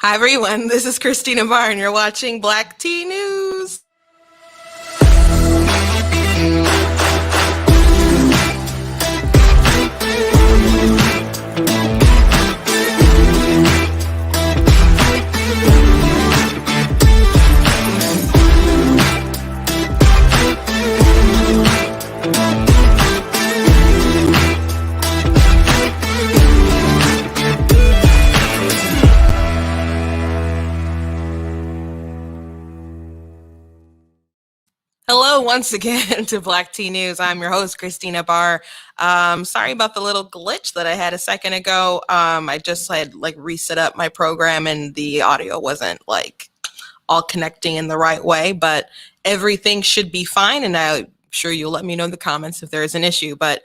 Hi everyone, this is Christina Barr and you're watching Black Tea News. Hello once again to Black Tea News. I'm your host, Christina Barr. Sorry about the little glitch that I had a second ago. I just had reset up my program and the audio wasn't all connecting in the right way, but everything should be fine. And I'm sure you'll let me know in the comments if there is an issue. But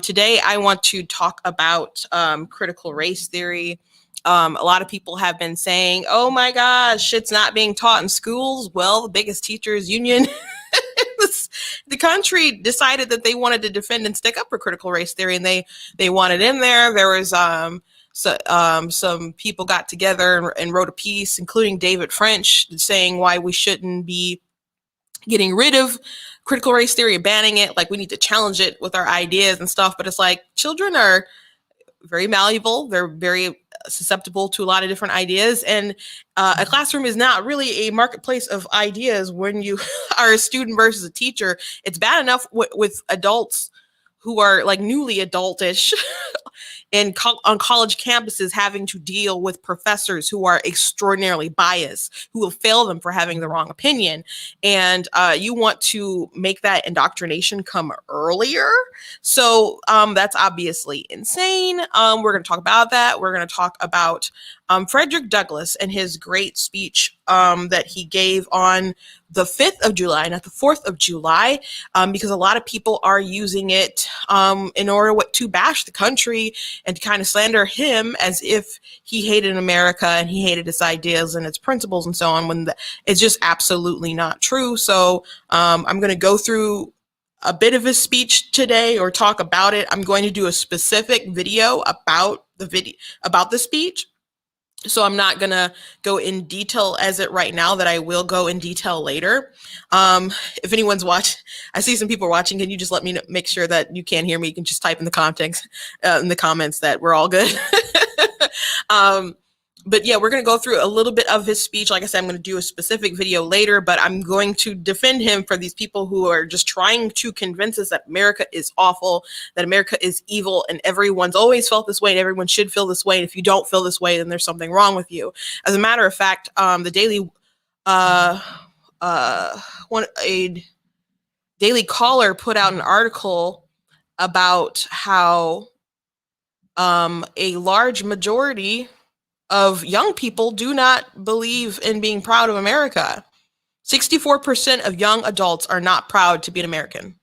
today I want to talk about critical race theory. A lot of people have been saying, oh my gosh, it's not being taught in schools. Well, the biggest teachers union the country decided that they wanted to defend and stick up for critical race theory, and they wanted in there. There was some people got together and wrote a piece, including David French, saying why we shouldn't be getting rid of critical race theory, banning it. Like, we need to challenge it with our ideas and stuff. But it's like, children are very malleable. They're very susceptible to a lot of different ideas. And a classroom is not really a marketplace of ideas when you are a student versus a teacher. It's bad enough with adults who are newly adultish on college campuses, having to deal with professors who are extraordinarily biased, who will fail them for having the wrong opinion. And you want to make that indoctrination come earlier. So that's obviously insane. We're going to talk about that. We're going to talk about Frederick Douglass and his great speech that he gave on the 5th of July, not the 4th of July, because a lot of people are using it in order to bash the country and to kind of slander him as if he hated America and he hated its ideas and its principles and so on, when it's just absolutely not true. So I'm going to go through a bit of his speech today, or talk about it. I'm going to do a specific video about the speech. So I'm not going to go in detail as it right now, that I will go in detail later. If anyone's watching, I see some people watching. Can you just let me make sure that you can hear me? You can just type in the comments that we're all good. But yeah, we're going to go through a little bit of his speech. Like I said, I'm going to do a specific video later, but I'm going to defend him for these people who are just trying to convince us that America is awful, that America is evil, and everyone's always felt this way and everyone should feel this way. And if you don't feel this way, then there's something wrong with you. As a matter of fact, the Daily Caller put out an article about how a large majority of young people do not believe in being proud of America. 64% of young adults are not proud to be an American.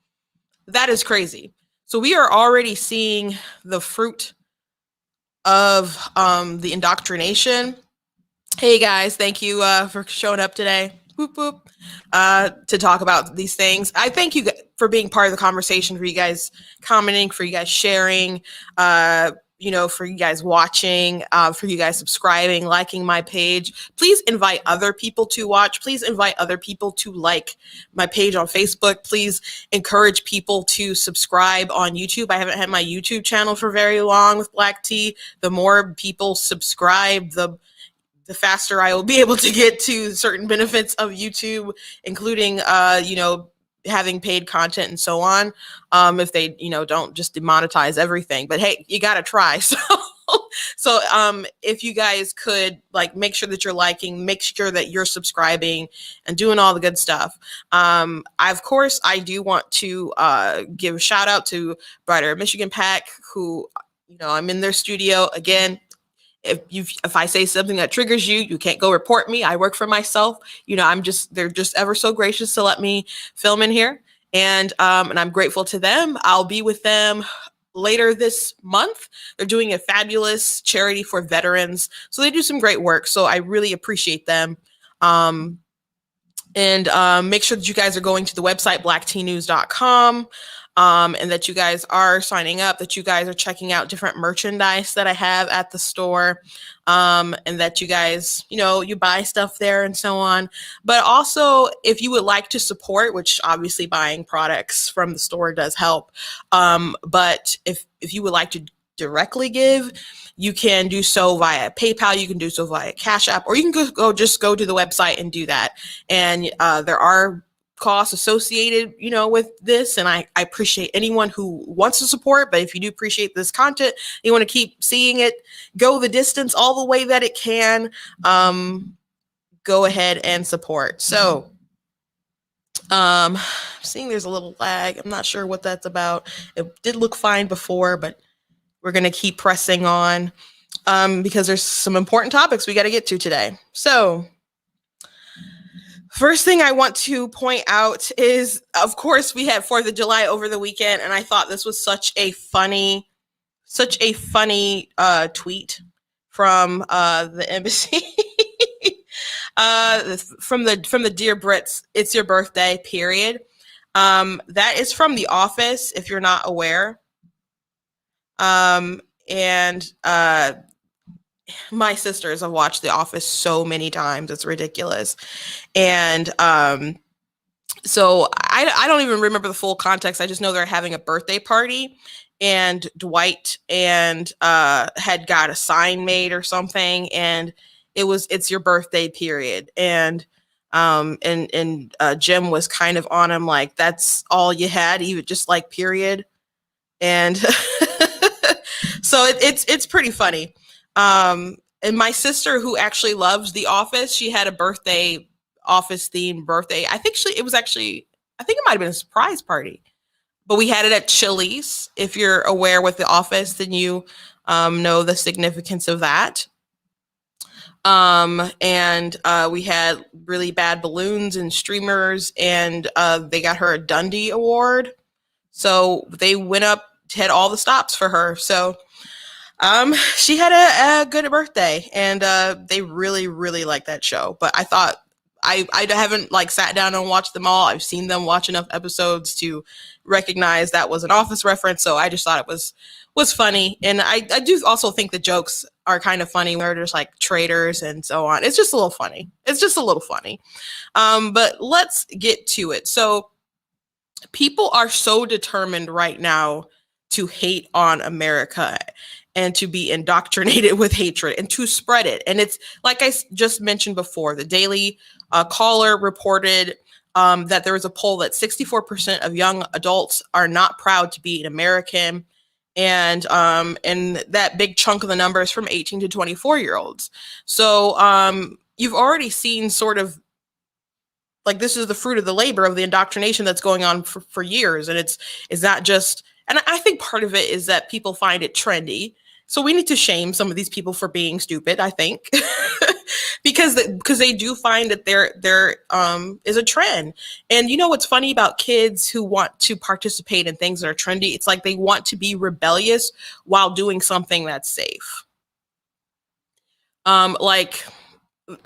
That is crazy. So we are already seeing the fruit of the indoctrination. Hey guys, thank you for showing up today. Whoop, whoop. To talk about these things. I thank you for being part of the conversation, for you guys commenting, for you guys sharing, for you guys watching, for you guys subscribing, liking my page. Please invite other people to watch. Please invite other people to like my page on Facebook. Please encourage people to subscribe on YouTube. I haven't had my YouTube channel for very long with Black Tea. The more people subscribe, the faster I will be able to get to certain benefits of YouTube, including, having paid content and so on, if they, don't just demonetize everything. But hey, you got to try. So if you guys could make sure that you're liking, make sure that you're subscribing and doing all the good stuff. Of course, I do want to give a shout out to Brighter Michigan Pack, who, I'm in their studio again. If I say something that triggers you, you can't go report me. I work for myself. They're just ever so gracious to let me film in here. And I'm grateful to them. I'll be with them later this month. They're doing a fabulous charity for veterans. So they do some great work. So I really appreciate them. And make sure that you guys are going to the website, blacktnews.com. and that you guys are signing up, that you guys are checking out different merchandise that I have at the store, and that you guys, you buy stuff there and so on. But also, if you would like to support, which obviously buying products from the store does help, but if you would like to directly give, you can do so via PayPal, you can do so via Cash App, or you can just go to the website and do that. And there are costs associated, with this. And I appreciate anyone who wants to support, but if you do appreciate this content, you want to keep seeing it go the distance all the way that it can, go ahead and support. So, seeing there's a little lag. I'm not sure what that's about. It did look fine before, but we're going to keep pressing on, because there's some important topics we got to get to today. So, first thing I want to point out is, of course, we had 4th of July over the weekend, and I thought this was such a funny tweet from the embassy. From the Dear Brits, it's your birthday, period. That is from The Office, if you're not aware. And my sisters have watched The Office so many times, it's ridiculous. And so I don't even remember the full context. I just know they're having a birthday party, and Dwight and had got a sign made or something, and it's your birthday, period. And Jim was kind of on him like, that's all you had, even just like period. And so it's pretty funny. And my sister, who actually loves The Office, she had a birthday, Office themed birthday. I think it might have been a surprise party, but we had it at Chili's. If you're aware with The Office, then you know the significance of that. And we had really bad balloons and streamers, and they got her a Dundie Award. So they went up, had all the stops for her. So she had a good birthday, and they really, really liked that show. But I thought, I haven't sat down and watched them all. I've seen them watch enough episodes to recognize that was an Office reference. So I just thought it was funny. And I do also think the jokes are kind of funny, where there's traitors and so on. It's just a little funny. But let's get to it. So people are so determined right now to hate on America and to be indoctrinated with hatred and to spread it. And it's like I just mentioned before, the Daily Caller reported that there was a poll that 64% of young adults are not proud to be an American. And that big chunk of the number is from 18 to 24-year-olds. So you've already seen sort of this is the fruit of the labor of the indoctrination that's going on for years. And it's not just, and I think part of it is that people find it trendy. So we need to shame some of these people for being stupid, I think, because they do find that there is a trend. And what's funny about kids who want to participate in things that are trendy? It's like they want to be rebellious while doing something that's safe. A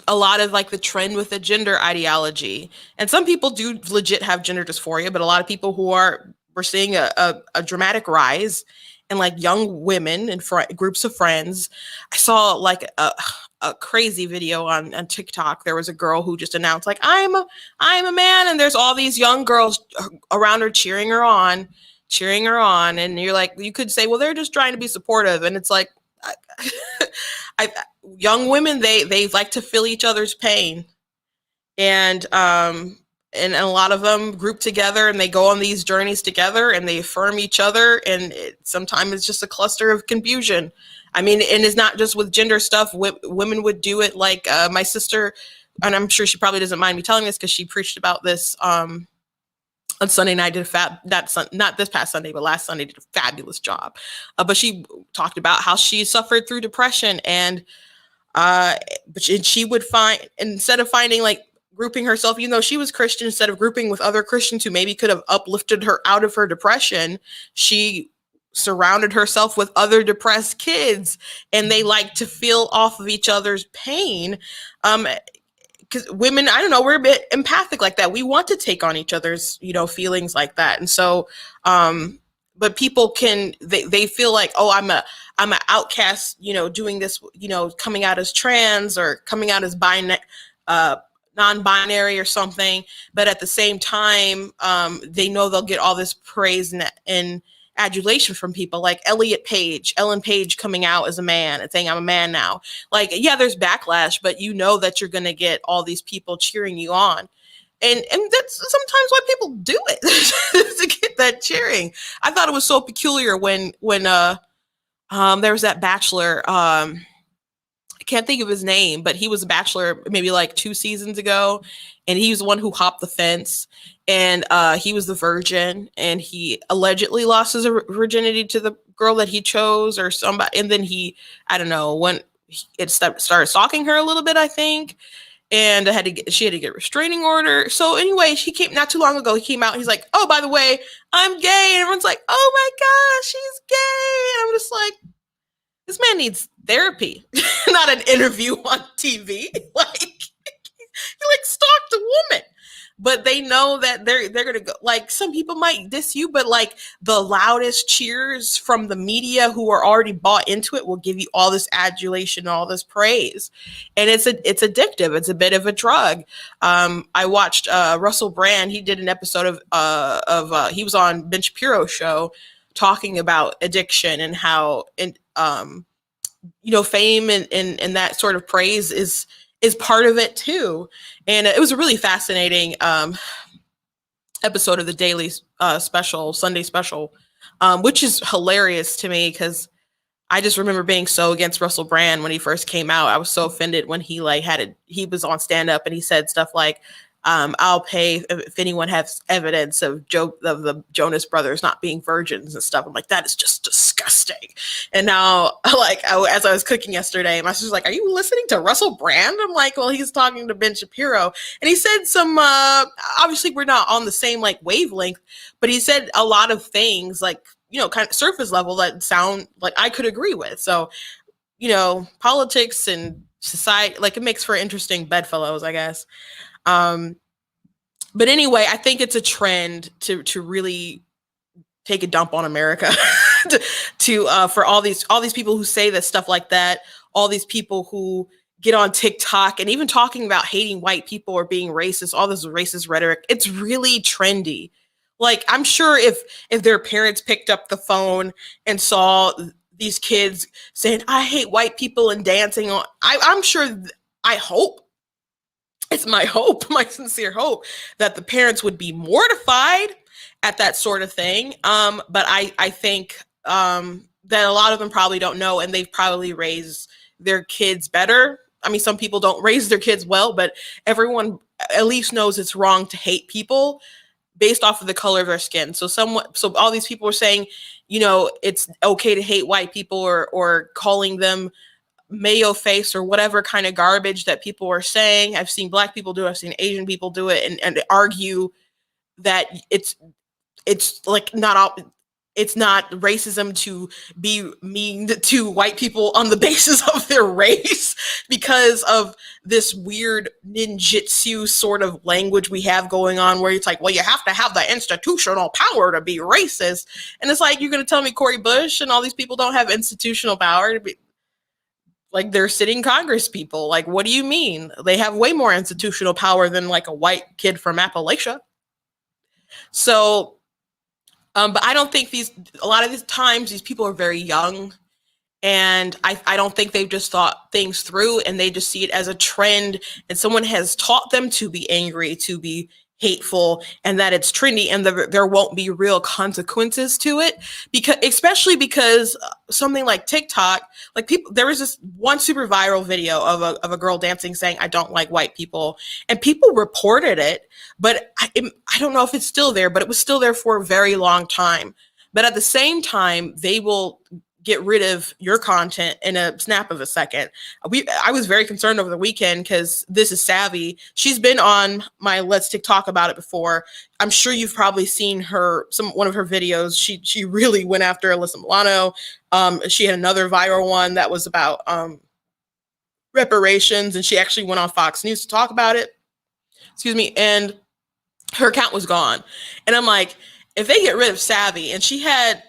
lot of the trend with the gender ideology, and some people do legit have gender dysphoria, but a lot of people we're seeing a dramatic rise in young women and groups of friends. I saw a crazy video on TikTok. There was a girl who just announced I'm a man, and there's all these young girls around her cheering her on, and you're you could say, well, they're just trying to be supportive, and it's young women, they like to feel each other's pain, and a lot of them group together and they go on these journeys together and they affirm each other, and sometimes it's just a cluster of confusion. I mean, and it's not just with gender stuff. Women would do it my sister, and I'm sure she probably doesn't mind me telling this because she preached about this on Sunday night. Not this past Sunday, but last Sunday, did a fabulous job. But she talked about how she suffered through depression, and but she would find, instead of finding grouping herself, even though she was Christian, instead of grouping with other Christians who maybe could have uplifted her out of her depression, she surrounded herself with other depressed kids, and they like to feel off of each other's pain. because women, I don't know, we're a bit empathic like that. We want to take on each other's, feelings like that. And so, but people they feel like, oh, I'm an outcast, doing this, coming out as trans or coming out as uh, non-binary or something. But at the same time, they know they'll get all this praise and adulation from people like Ellen Page coming out as a man and saying I'm a man now. Like, yeah, there's backlash, but you know that you're going to get all these people cheering you on. And that's sometimes why people do it to get that cheering. I thought it was so peculiar when there was that Bachelor. I can't think of his name, but he was a Bachelor maybe like 2 seasons ago, and he was the one who hopped the fence, and he was the virgin, and he allegedly lost his virginity to the girl that he chose or somebody, and then I don't know, when it started stalking her a little bit, I think, and she had to get a restraining order. So anyway, he came not too long ago. He came out. He's like, "Oh, by the way, I'm gay," and everyone's like, "Oh my gosh, he's gay." And I'm just like, this man needs therapy, not an interview on TV. Like, he like stalked a woman. But they know that they're gonna go. Like, some people might diss you, but like the loudest cheers from the media who are already bought into it will give you all this adulation, all this praise, and it's addictive. It's a bit of a drug. I watched Russell Brand. He did an episode of he was on Ben Shapiro's show talking about addiction and how fame and that sort of praise is part of it too. And it was a really fascinating episode of the daily Sunday special, which is hilarious to me because I just remember being so against Russell Brand when he first came out. I was so offended when he was on stand up and he said stuff like, I'll pay if anyone has evidence of the Jonas Brothers not being virgins and stuff. I'm like, that is just disgusting. And now, as I was cooking yesterday, my sister's like, "Are you listening to Russell Brand?" I'm like, "Well, he's talking to Ben Shapiro," and he said some. Obviously, we're not on the same wavelength, but he said a lot of things kind of surface level that sound like I could agree with. So, politics and society, it makes for interesting bedfellows, I guess. But anyway, I think it's a trend to really take a dump on America for all these people who say that stuff like that, all these people who get on TikTok and even talking about hating white people or being racist, all this racist rhetoric. It's really trendy. Like, I'm sure if their parents picked up the phone and saw these kids saying, "I hate white people," and dancing on, I'm sure, I hope, it's my hope, my sincere hope, that the parents would be mortified at that sort of thing. But I think that a lot of them probably don't know, and they've probably raised their kids better. I mean, some people don't raise their kids well, but everyone at least knows it's wrong to hate people based off of the color of their skin. So all these people are saying, it's okay to hate white people or calling them mayo face or whatever kind of garbage that people are saying. I've seen Black people do it. I've seen Asian people do it and argue that it's not racism to be mean to white people on the basis of their race because of this weird ninjutsu sort of language we have going on where it's like, well, you have to have the institutional power to be racist. And it's like, you're going to tell me Cori Bush and all these people don't have institutional power to be, like, they're sitting Congress people. Like, what do you mean? They have way more institutional power than a white kid from Appalachia. So, but I don't think a lot of these times, these people are very young, and I don't think they've just thought things through, and they just see it as a trend, and someone has taught them to be angry, to be hateful, and that it's trendy, and there won't be real consequences to it, especially because something like TikTok, there was this one super viral video of a girl dancing saying, "I don't like white people," and people reported it, but I don't know if it's still there, but it was still there for a very long time. But at the same time, they will get rid of your content in a snap of a second. I was very concerned over the weekend because This Is Savvy. She's been on my Let's TikTok About It before. I'm sure you've probably seen one of her videos. She really went after Alyssa Milano. She had another viral one that was about reparations, and she actually went on Fox News to talk about it. Excuse me. And her account was gone. And I'm like, if they get rid of Savvy, and she has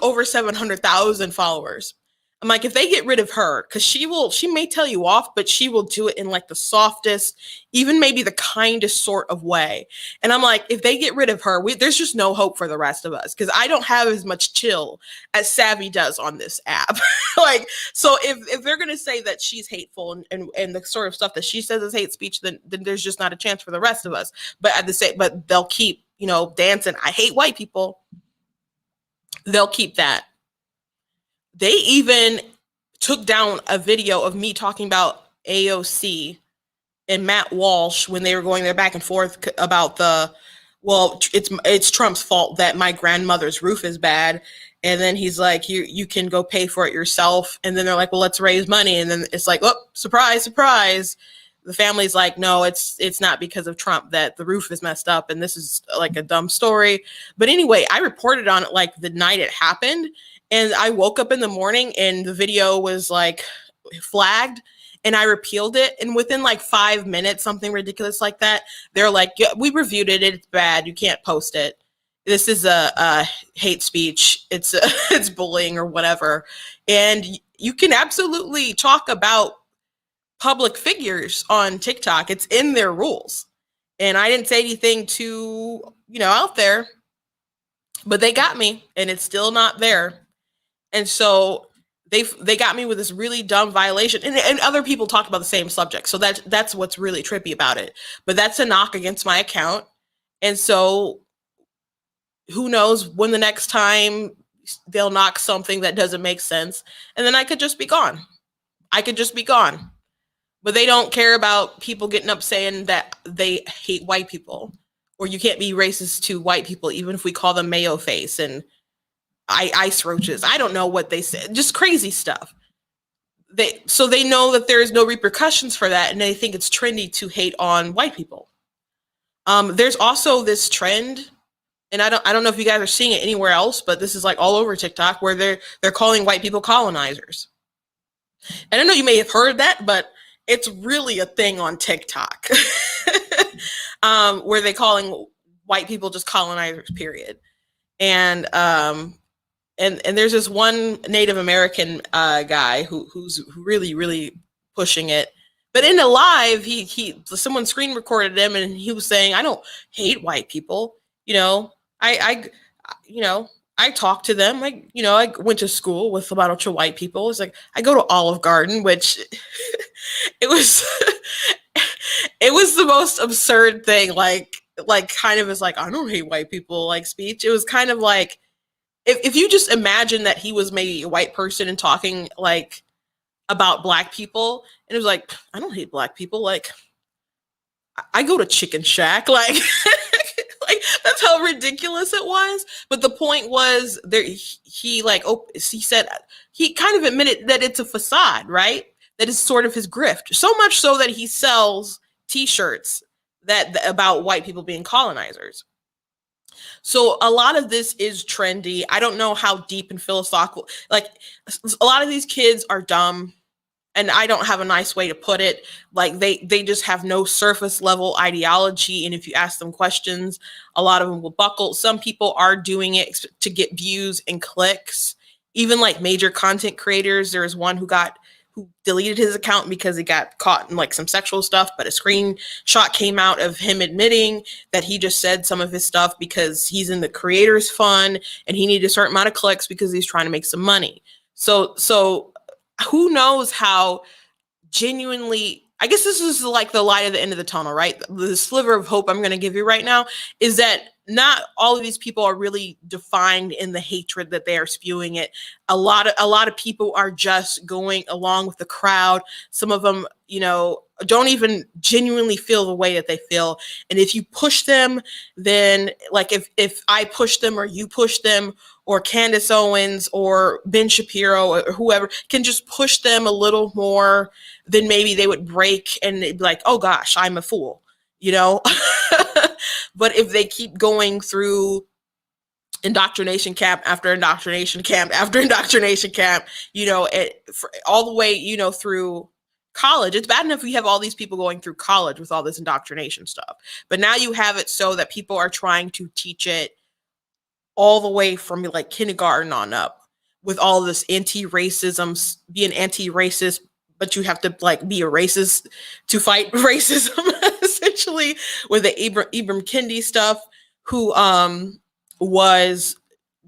over 700,000 followers. I'm like, if they get rid of her, because she may tell you off, but she will do it in like the softest, even maybe the kindest sort of way. And I'm like, if they get rid of her, there's just no hope for the rest of us, because I don't have as much chill as Savvy does on this app. Like, so if they're gonna say that she's hateful and the sort of stuff that she says is hate speech, then there's just not a chance for the rest of us. But but they'll keep, dancing, I hate white people. They'll keep that. They even took down a video of me talking about AOC and Matt Walsh when they were going there back and forth about it's Trump's fault that my grandmother's roof is bad. And then he's like, you can go pay for it yourself. And then they're like, well, let's raise money. And then it's like, oh, surprise, surprise. The family's like, no, it's not because of Trump that the roof is messed up. And this is like a dumb story. But anyway, I reported on it like the night it happened. And I woke up in the morning and the video was like flagged, and I repealed it. And within like 5 minutes, something ridiculous like that, they're like, yeah, we reviewed it. It's bad. You can't post it. This is a hate speech. It's bullying or whatever. And you can absolutely talk about public figures on TikTok. It's in their rules. And I didn't say anything too, out there, but they got me, and it's still not there. And so they got me with this really dumb violation, and other people talked about the same subject. So that's what's really trippy about it. But that's a knock against my account. And so who knows when the next time they'll knock something that doesn't make sense, and then I could just be gone. But they don't care about people getting up saying that they hate white people, or you can't be racist to white people, even if we call them mayo face and ice roaches. I don't know what they said, just crazy stuff. So they know that there is no repercussions for that, and they think it's trendy to hate on white people. There's also this trend, and I don't know if you guys are seeing it anywhere else, but this is like all over TikTok, where they're calling white people colonizers. And I know you may have heard that, but it's really a thing on TikTok, where they're calling white people just colonizers, period. And there's this one Native American guy who's really, really pushing it. But in a live, someone screen recorded him, and he was saying, "I don't hate white people. I talk to them. I went to school with a bunch of white people. It's like I go to Olive Garden," which it was it was the most absurd thing. Like kind of is like, I don't hate white people, like speech. It was kind of like, if you just imagine that he was maybe a white person and talking like about black people, and it was like, I don't hate black people. Like, I go to Chicken Shack. Like, like that's how ridiculous it was. But the point was, he said, he kind of admitted that it's a facade, right? That is sort of his grift. So much so that he sells T-shirts about white people being colonizers. So a lot of this is trendy. I don't know how deep and philosophical, like a lot of these kids are dumb, and I don't have a nice way to put it. Like they just have no surface level ideology. And if you ask them questions, a lot of them will buckle. Some people are doing it to get views and clicks. Even like major content creators. There's one who deleted his account because he got caught in like some sexual stuff, but a screenshot came out of him admitting that he just said some of his stuff because he's in the creators fund and he needed a certain amount of clicks because he's trying to make some money. So who knows how genuinely, I guess this is like the light at the end of the tunnel, right? The sliver of hope I'm going to give you right now is that not all of these people are really defined in the hatred that they are spewing it. A lot of people are just going along with the crowd. Some of them, don't even genuinely feel the way that they feel. And if you push them, then like if I push them or you push them, or Candace Owens or Ben Shapiro or whoever can just push them a little more, then maybe they would break and they'd be like, oh gosh, I'm a fool, But if they keep going through indoctrination camp after indoctrination camp after indoctrination camp, all the way, through college. It's bad enough we have all these people going through college with all this indoctrination stuff, but now you have it so that people are trying to teach it all the way from like kindergarten on up, with all this anti-racism, being anti-racist, but you have to like be a racist to fight racism, essentially, with the Ibram Kendi stuff, who was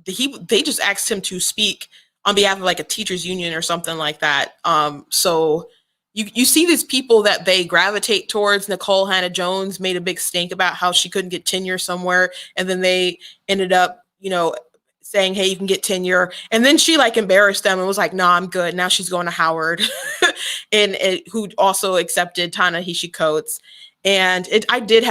they just asked him to speak on behalf of like a teachers union or something like that. So you see these people that they gravitate towards. Nicole Hannah Jones made a big stink about how she couldn't get tenure somewhere, and then they ended up, saying, hey, you can get tenure. And then she like embarrassed them and was like, no, I'm good. Now she's going to Howard, and who also accepted Ta-Nehisi Coates. And I did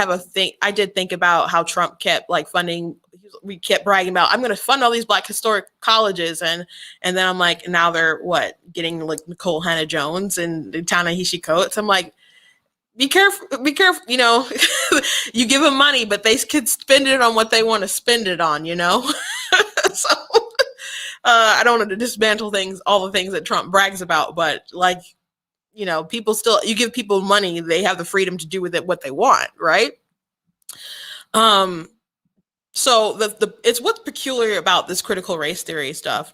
think about how Trump kept like funding. We kept bragging about, I'm going to fund all these Black historic colleges. And then I'm like, now they're getting like Nicole Hannah Jones and Ta-Nehisi Coates. I'm like, be careful, you give them money, but they could spend it on what they want to spend it on, So I don't want to dismantle all the things that Trump brags about, but like, people still, you give people money, they have the freedom to do with it what they want, right? So it's what's peculiar about this critical race theory stuff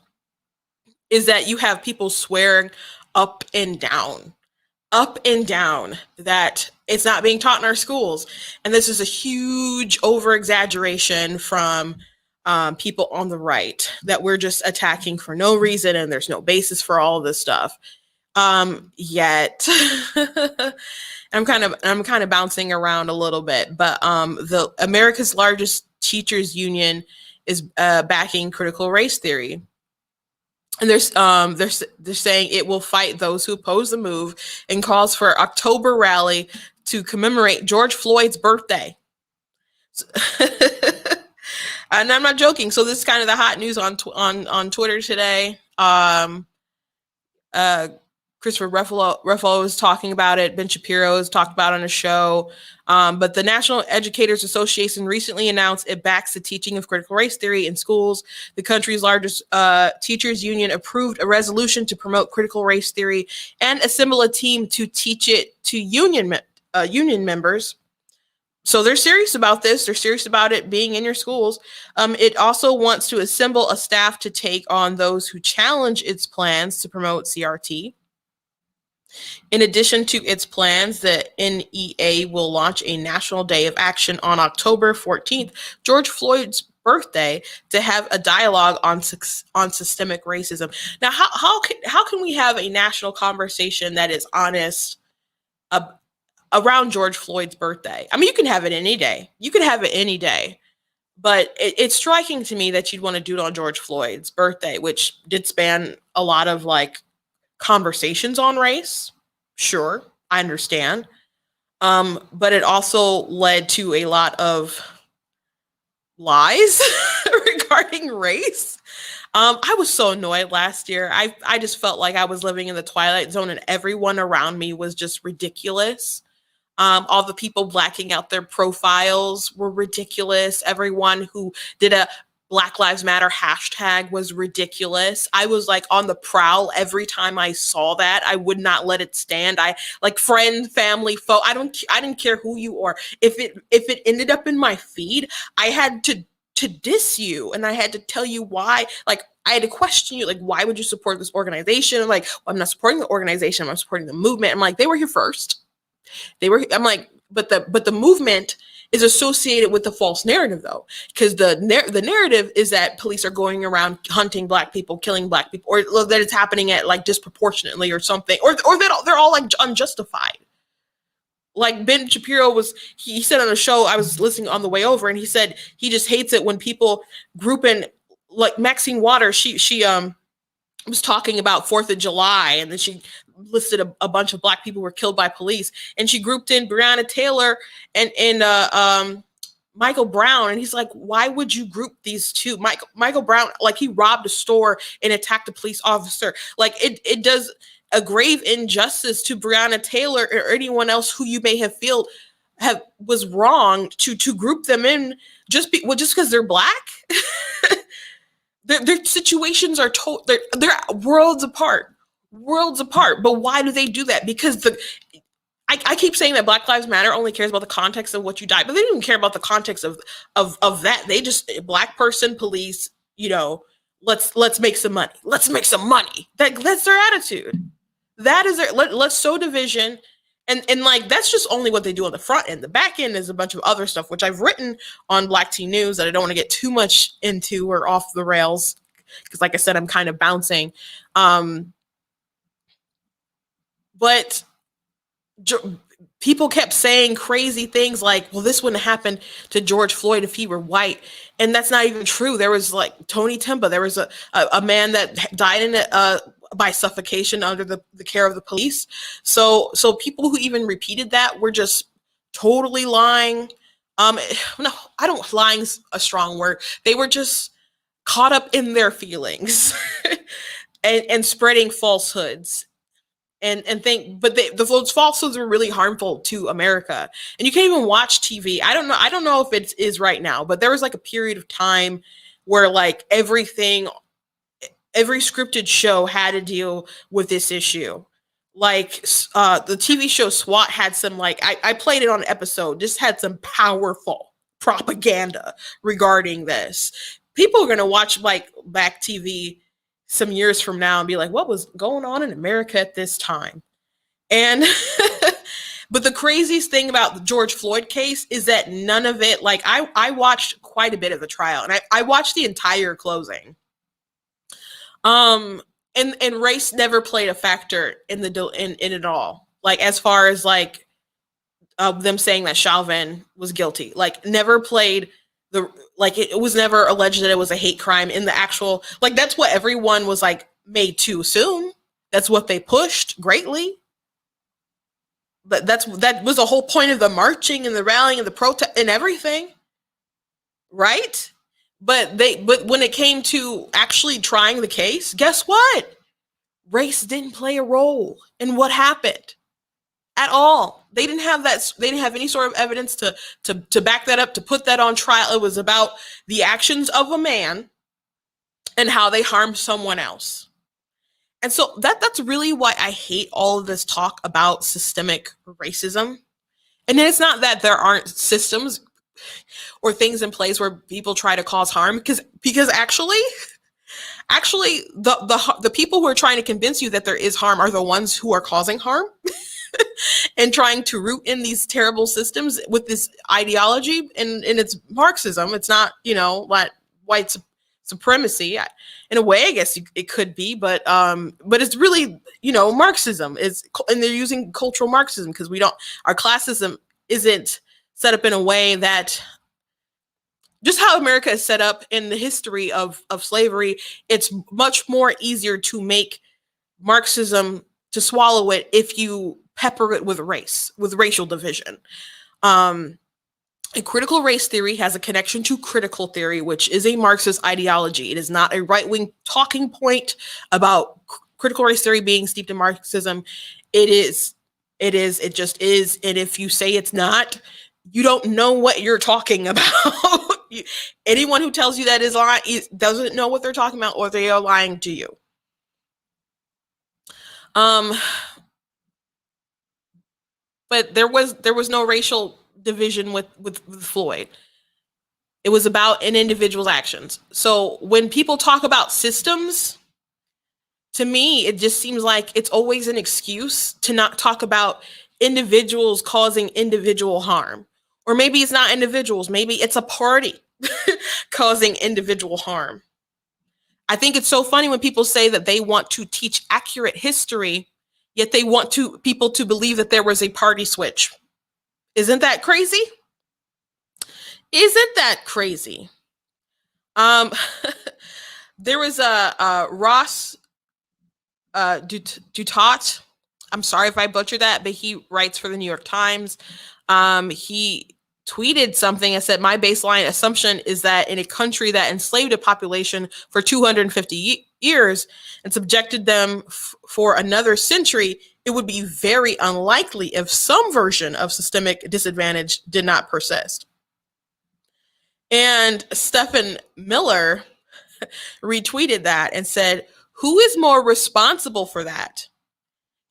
is that you have people swearing up and down that it's not being taught in our schools. And this is a huge over-exaggeration from people on the right, that we're just attacking for no reason and there's no basis for all of this stuff. Yet I'm kind of bouncing around a little bit, but the America's largest teachers union is backing critical race theory. And they're saying it will fight those who oppose the move, and calls for October rally to commemorate George Floyd's birthday. And I'm not joking. So this is kind of the hot news on Twitter today. Christopher Ruffalo was talking about it. Ben Shapiro has talked about it on a show. But the National Educators Association recently announced it backs the teaching of critical race theory in schools. The country's largest teachers union approved a resolution to promote critical race theory and assemble a team to teach it to union members. So they're serious about this. They're serious about it being in your schools. It also wants to assemble a staff to take on those who challenge its plans to promote CRT. In addition to its plans, the NEA will launch a National Day of Action on October 14th, George Floyd's birthday, to have a dialogue on systemic racism. Now, how can we have a national conversation that is honest around George Floyd's birthday? I mean, you can have it any day. But it's striking to me that you'd want to do it on George Floyd's birthday, which did span a lot of like conversations on race. Sure, I understand. But it also led to a lot of lies regarding race. I was so annoyed last year. I just felt like I was living in the Twilight Zone and everyone around me was just ridiculous. All the people blacking out their profiles were ridiculous. Everyone who did a Black Lives Matter hashtag was ridiculous. I was like on the prowl every time I saw that. I would not let it stand. I like friend, family, foe. I didn't care who you are. If it ended up in my feed, I had to diss you, and I had to tell you why. Like I had to question you, like, why would you support this organization? I'm like, well, I'm not supporting the organization. I'm supporting the movement. I'm like, they were here first. I'm like, but the movement is associated with the false narrative, though, because the narrative is that police are going around hunting Black people, killing Black people, or that it's happening at like disproportionately or something, or that they're all like unjustified. Like Ben Shapiro he said on a show I was listening on the way over, and he said he just hates it when people group in, like Maxine Waters, she was talking about 4th of July, and then she listed a bunch of Black people were killed by police, and she grouped in Breonna Taylor and Michael Brown, and he's like, why would you group these two? Michael Brown, like, he robbed a store and attacked a police officer. Like it does a grave injustice to Breonna Taylor or anyone else who you may have was wrong to group them in just because they're Black. Their situations are they're worlds apart. worlds apart. But why do they do that? Because I keep saying that Black Lives Matter only cares about the context of what you died, but they don't even care about the context of that. They just black person, police, let's make some money. Let's make some money. That's their attitude. That is their let's sow division. And like that's just only what they do on the front end. The back end is a bunch of other stuff, which I've written on Black Teen News that I don't want to get too much into or off the rails. Because like I said, I'm kind of bouncing. But people kept saying crazy things like, well, this wouldn't happen to George Floyd if he were white. And that's not even true. There was like Tony Timba. There was a man that died in by suffocation under the care of the police. So people who even repeated that were just totally lying. No, I don't, lying's a strong word. They were just caught up in their feelings and spreading falsehoods. And think, but those falsehoods were really harmful to America. And you can't even watch TV. I don't know if it is right now, but there was like a period of time where like every scripted show had to deal with this issue. Like the TV show SWAT had some like I played it on an episode, just had some powerful propaganda regarding this. People are gonna watch like back TV some years from now and be like, what was going on in America at this time? And but the craziest thing about the George Floyd case is that none of it, like I watched quite a bit of the trial and I watched the entire closing. And race never played a factor in it all. Like as far as like them saying that Chauvin was guilty, like never played it was never alleged that it was a hate crime in the actual, like that's what everyone was like made to assume. That's what they pushed greatly. But that was the whole point of the marching and the rallying and the protest and everything. Right? But when it came to actually trying the case, guess what? Race didn't play a role in what happened at all. They didn't have that. They didn't have any sort of evidence to back that up, to put that on trial. It was about the actions of a man and how they harmed someone else. And so that's really why I hate all of this talk about systemic racism. And it's not that there aren't systems or things in place where people try to cause harm, because actually the people who are trying to convince you that there is harm are the ones who are causing harm. And trying to root in these terrible systems with this ideology, and it's Marxism. It's not, like white supremacy. In a way, I guess it could be, but it's really, Marxism is, and they're using cultural Marxism because our classism isn't set up in a way that, just how America is set up in the history of slavery, it's much more easier to make Marxism, to swallow it, if you pepper it with racial division. And critical race theory has a connection to critical theory, which is a Marxist ideology. It is not a right-wing talking point about critical race theory being steeped in Marxism. It just is. And if you say it's not, you don't know what you're talking about. Anyone who tells you that is lying doesn't know what they're talking about, or they are lying to you. But there was no racial division with Floyd. It was about an individual's actions. So when people talk about systems, to me, it just seems like it's always an excuse to not talk about individuals causing individual harm. Or maybe it's not individuals, maybe it's a party causing individual harm. I think it's so funny when people say that they want to teach accurate history, yet they want people to believe that there was a party switch. Isn't that crazy? Isn't that crazy? There was a Ross Dutot. I'm sorry if I butchered that, but he writes for the New York Times. He tweeted something and said, my baseline assumption is that in a country that enslaved a population for 250 years and subjected them for another century, it would be very unlikely if some version of systemic disadvantage did not persist. And Stephen Miller retweeted that and said, Who is more responsible for that?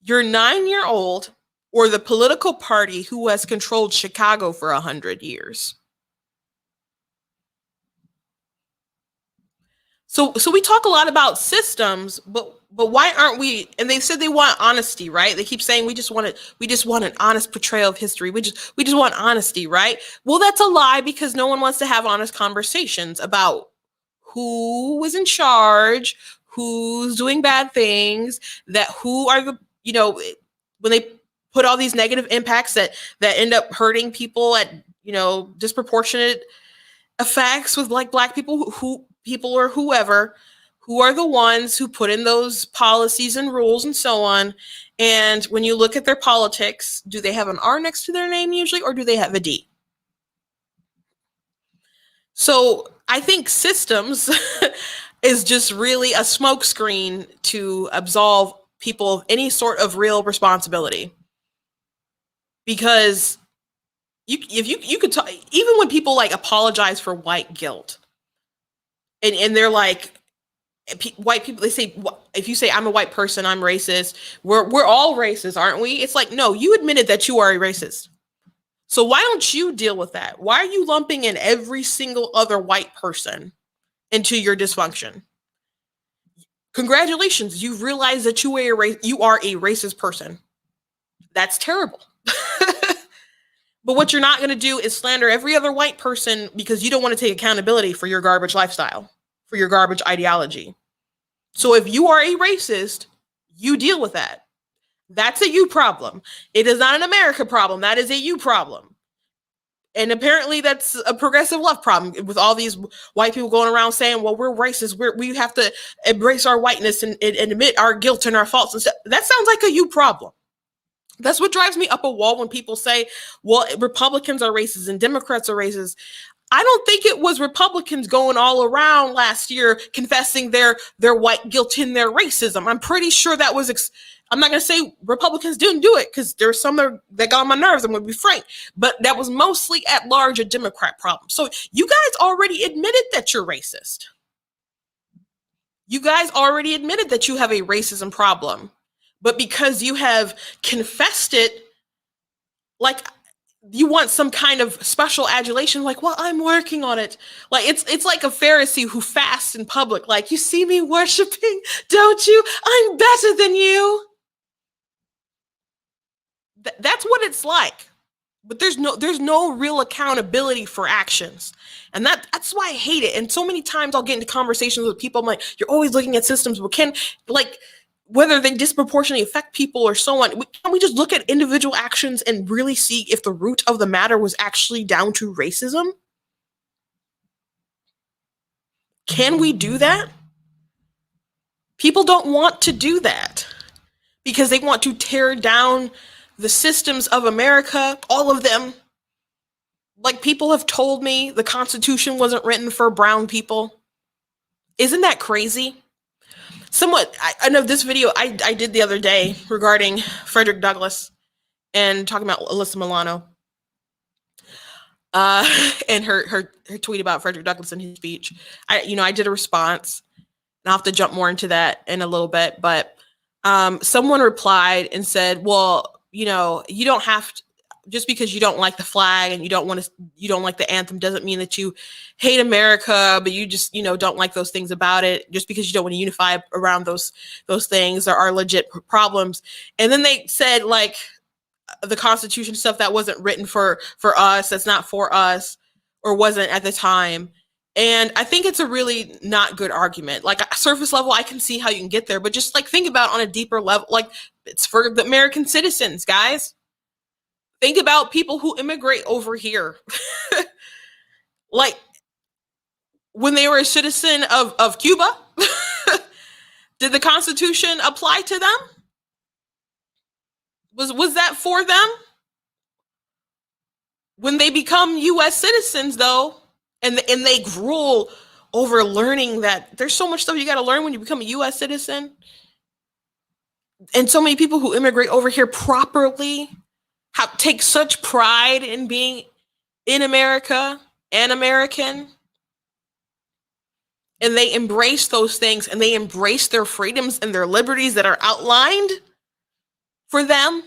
Your 9-year-old or the political party who has controlled Chicago for 100 years? So we talk a lot about systems, but why aren't we? And they said they want honesty, right? They keep saying we just want an honest portrayal of history. We just want honesty, right? Well, that's a lie because no one wants to have honest conversations about who was in charge, who's doing bad things, that who are the, when they put all these negative impacts that end up hurting people at, disproportionate effects with like black people who people or whoever, who are the ones who put in those policies and rules and so on. And when you look at their politics, do they have an R next to their name usually, or do they have a D? So I think systems is just really a smokescreen to absolve people of any sort of real responsibility. Because you could talk, even when people like apologize for white guilt, and they're like, white people, they say, if you say I'm a white person, I'm racist, we're all racist, aren't we? It's like, no, you admitted that you are a racist. So why don't you deal with that? Why are you lumping in every single other white person into your dysfunction? Congratulations, you've realized that you are a racist person. That's terrible. But what you're not going to do is slander every other white person because you don't want to take accountability for your garbage lifestyle, for your garbage ideology. So if you are a racist, you deal with that. That's a you problem. It is not an America problem. That is a you problem. And apparently that's a progressive left problem with all these white people going around saying, well, we're racist. We have to embrace our whiteness and admit our guilt and our faults and stuff. That sounds like a you problem. That's what drives me up a wall when people say, well, Republicans are racist and Democrats are racist. I don't think it was Republicans going all around last year confessing their white guilt and their racism. I'm pretty sure that was, I'm not going to say Republicans didn't do it because there's some that got on my nerves, I'm going to be frank, but that was mostly at large a Democrat problem. So you guys already admitted that you're racist. You guys already admitted that you have a racism problem. But because you have confessed it, like you want some kind of special adulation, like, well, I'm working on it. Like it's like a Pharisee who fasts in public, like, you see me worshiping, don't you? I'm better than you. That's what it's like. But there's no real accountability for actions. And that's why I hate it. And so many times I'll get into conversations with people, I'm like, you're always looking at systems, but whether they disproportionately affect people or so on, can we just look at individual actions and really see if the root of the matter was actually down to racism? Can we do that? People don't want to do that because they want to tear down the systems of America, all of them. Like, people have told me the Constitution wasn't written for brown people. Isn't that crazy? Somewhat, I know this video I did the other day regarding Frederick Douglass and talking about Alyssa Milano, and her tweet about Frederick Douglass and his speech. I did a response, and I'll have to jump more into that in a little bit. But someone replied and said, "Well, you don't have to, just because you don't like the flag and you don't like the anthem doesn't mean that you hate America, but you just, don't like those things about it. Just because you don't want to unify around those things, there are legit problems." And then they said, like, the Constitution stuff that wasn't written for us, that's not for us, or wasn't at the time. And I think it's a really not good argument. Like, surface level, I can see how you can get there, but just like think about it on a deeper level. Like, it's for the American citizens, guys. Think about people who immigrate over here. Like, when they were a citizen of Cuba, did the Constitution apply to them? Was that for them? When they become U.S. citizens, though, and they drool over learning that there's so much stuff you got to learn when you become a U.S. citizen, and so many people who immigrate over here properly take such pride in being in America and American. and they embrace those things, and they embrace their freedoms and their liberties that are outlined for them.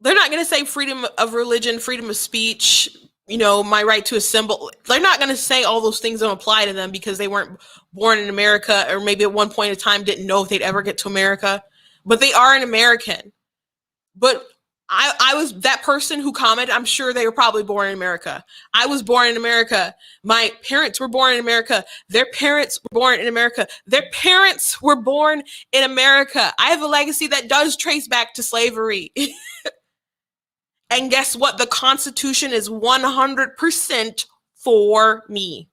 They're not going to say freedom of religion, freedom of speech, my right to assemble. They're not going to say all those things don't apply to them because they weren't born in America, or maybe at one point in time didn't know if they'd ever get to America. But they are an American. But I was that person who commented. I'm sure they were probably born in America. I was born in America. My parents were born in America. Their parents were born in America. Their parents were born in America. I have a legacy that does trace back to slavery. And guess what? The Constitution is 100% for me.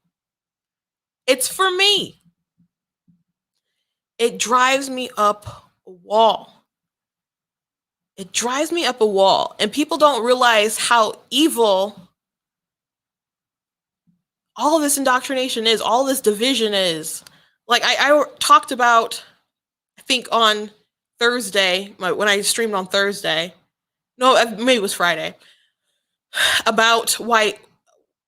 It's for me. It drives me up a wall. It drives me up a wall. And people don't realize how evil all of this indoctrination is, all this division is. Like I talked about, I think on Thursday, when I streamed on Thursday, no, maybe it was Friday, about why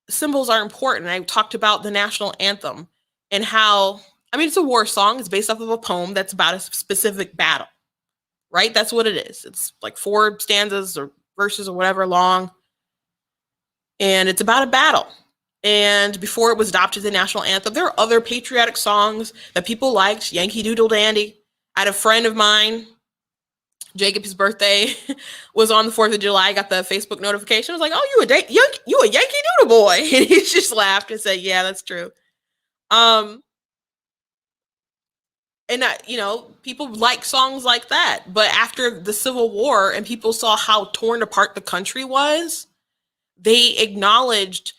symbols are important. I talked about the national anthem and how, it's a war song. It's based off of a poem that's about a specific battle, right? That's what it is. It's like 4 stanzas or verses or whatever long. And it's about a battle. And before it was adopted the national anthem, there are other patriotic songs that people liked. Yankee Doodle Dandy. I had a friend of mine, Jacob, his birthday was on the 4th of July. I got the Facebook notification. I was like, "Oh, you a Yankee Doodle boy?" And he just laughed and said, "Yeah, that's true." People like songs like that. But after the Civil War and people saw how torn apart the country was, they acknowledged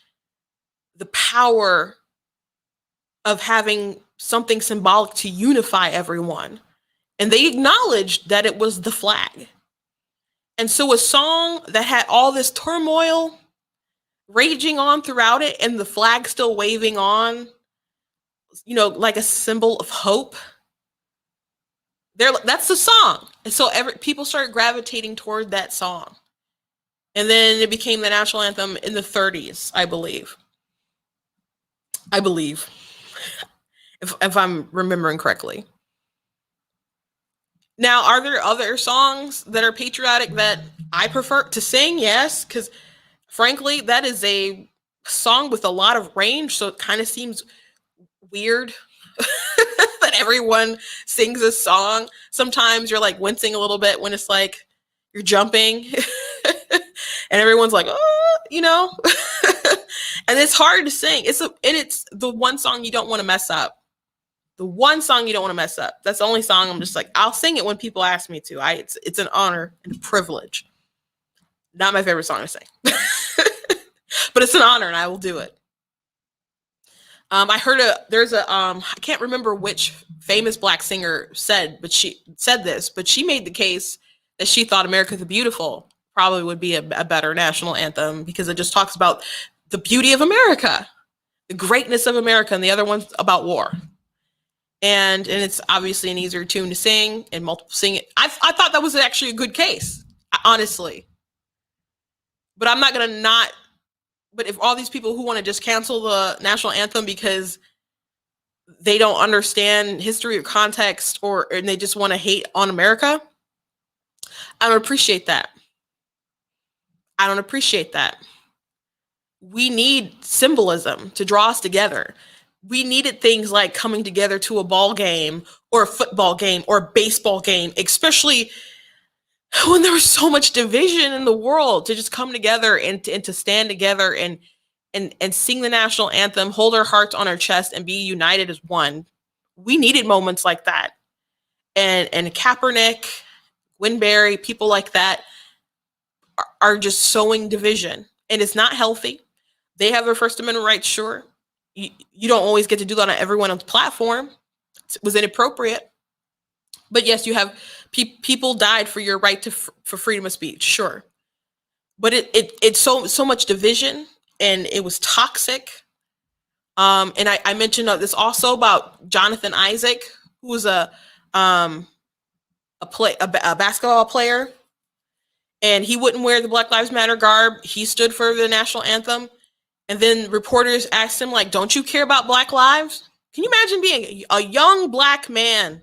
the power of having something symbolic to unify everyone. And they acknowledged that it was the flag. And so a song that had all this turmoil raging on throughout it and the flag still waving on, like a symbol of hope, that's the song. And so people started gravitating toward that song. And then it became the national anthem in the 30s, I believe. If I'm remembering correctly. Now, are there other songs that are patriotic that I prefer to sing? Yes, because frankly, that is a song with a lot of range, so it kind of seems weird that everyone sings this song. Sometimes you're like wincing a little bit when it's like you're jumping and everyone's like, "Oh," and it's hard to sing. It's the one song you don't want to mess up. The one song you don't want to mess up. That's the only song I'm just like, I'll sing it when people ask me to. It's an honor and a privilege. Not my favorite song to sing. But it's an honor and I will do it. I heard I can't remember which famous Black singer said this, but she made the case that she thought America the Beautiful probably would be a better national anthem because it just talks about the beauty of America, the greatness of America, and the other one's about war. And it's obviously an easier tune to sing and multiple sing it. I thought that was actually a good case, honestly. But I'm not going to not. But if all these people who want to just cancel the national anthem because they don't understand history or context and they just want to hate on America, I don't appreciate that. We need symbolism to draw us together. We needed things like coming together to a ball game or a football game or a baseball game, especially when there was so much division in the world, to just come together and to stand together and sing the national anthem, hold our hearts on our chest and be united as one. We needed moments like that. And Kaepernick, Winberry, people like that are just sowing division, and it's not healthy. They have their First Amendment rights, sure. You don't always get to do that on everyone's platform. It was inappropriate. But yes, you have people died for your right for freedom of speech, sure. But it's so much division, and it was toxic. And I mentioned this also about Jonathan Isaac, who was a basketball player, and he wouldn't wear the Black Lives Matter garb. He stood for the national anthem. And then reporters asked him, like, "Don't you care about Black lives?" Can you imagine being a young black man?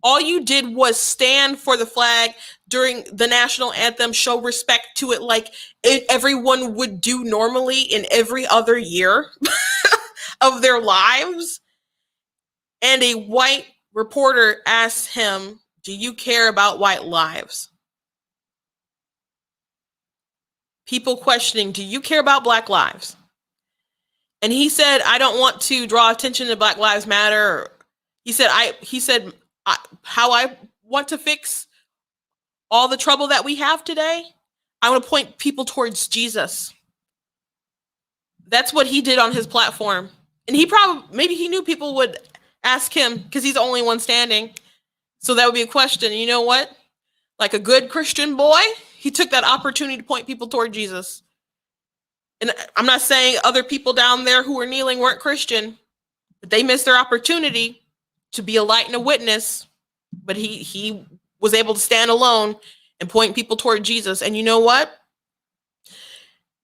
All you did was stand for the flag during the national anthem, show respect to it like everyone would do normally in every other year of their lives. And a white reporter asked him, "Do you care about white lives?" People questioning, "Do you care about black lives?" And he said, "I don't want to draw attention to Black Lives Matter." He said, how I want to fix all the trouble that we have today, I want to point people towards Jesus. That's what he did on his platform. And maybe he knew people would ask him because he's the only one standing. So that would be a question. You know what? Like a good Christian boy, he took that opportunity to point people toward Jesus. And I'm not saying other people down there who were kneeling weren't Christian, but they missed their opportunity to be a light and a witness. But he was able to stand alone and point people toward Jesus. And you know what?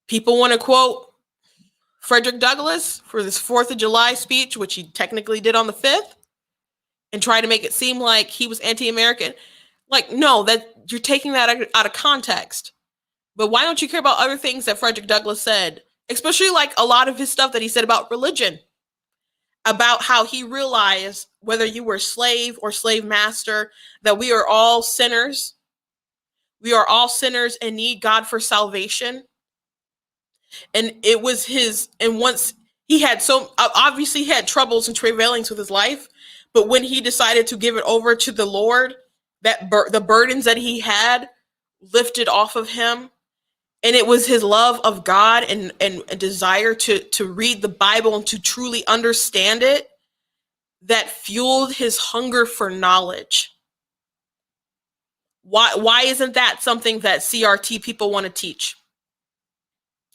People want to quote Frederick Douglass for this 4th of July speech, which he technically did on the 5th, and try to make it seem like he was anti-American. Like, no, that you're taking that out of context. But why don't you care about other things that Frederick Douglass said? Especially like a lot of his stuff that he said about religion, about how he realized whether you were slave or slave master, that we are all sinners. We are all sinners and need God for salvation. And it was and once he had obviously he had troubles and travailings with his life, but when he decided to give it over to the Lord, that the burdens that he had lifted off of him. And it was his love of God and a desire to read the Bible and to truly understand it that fueled his hunger for knowledge. Why isn't that something that CRT people want to teach?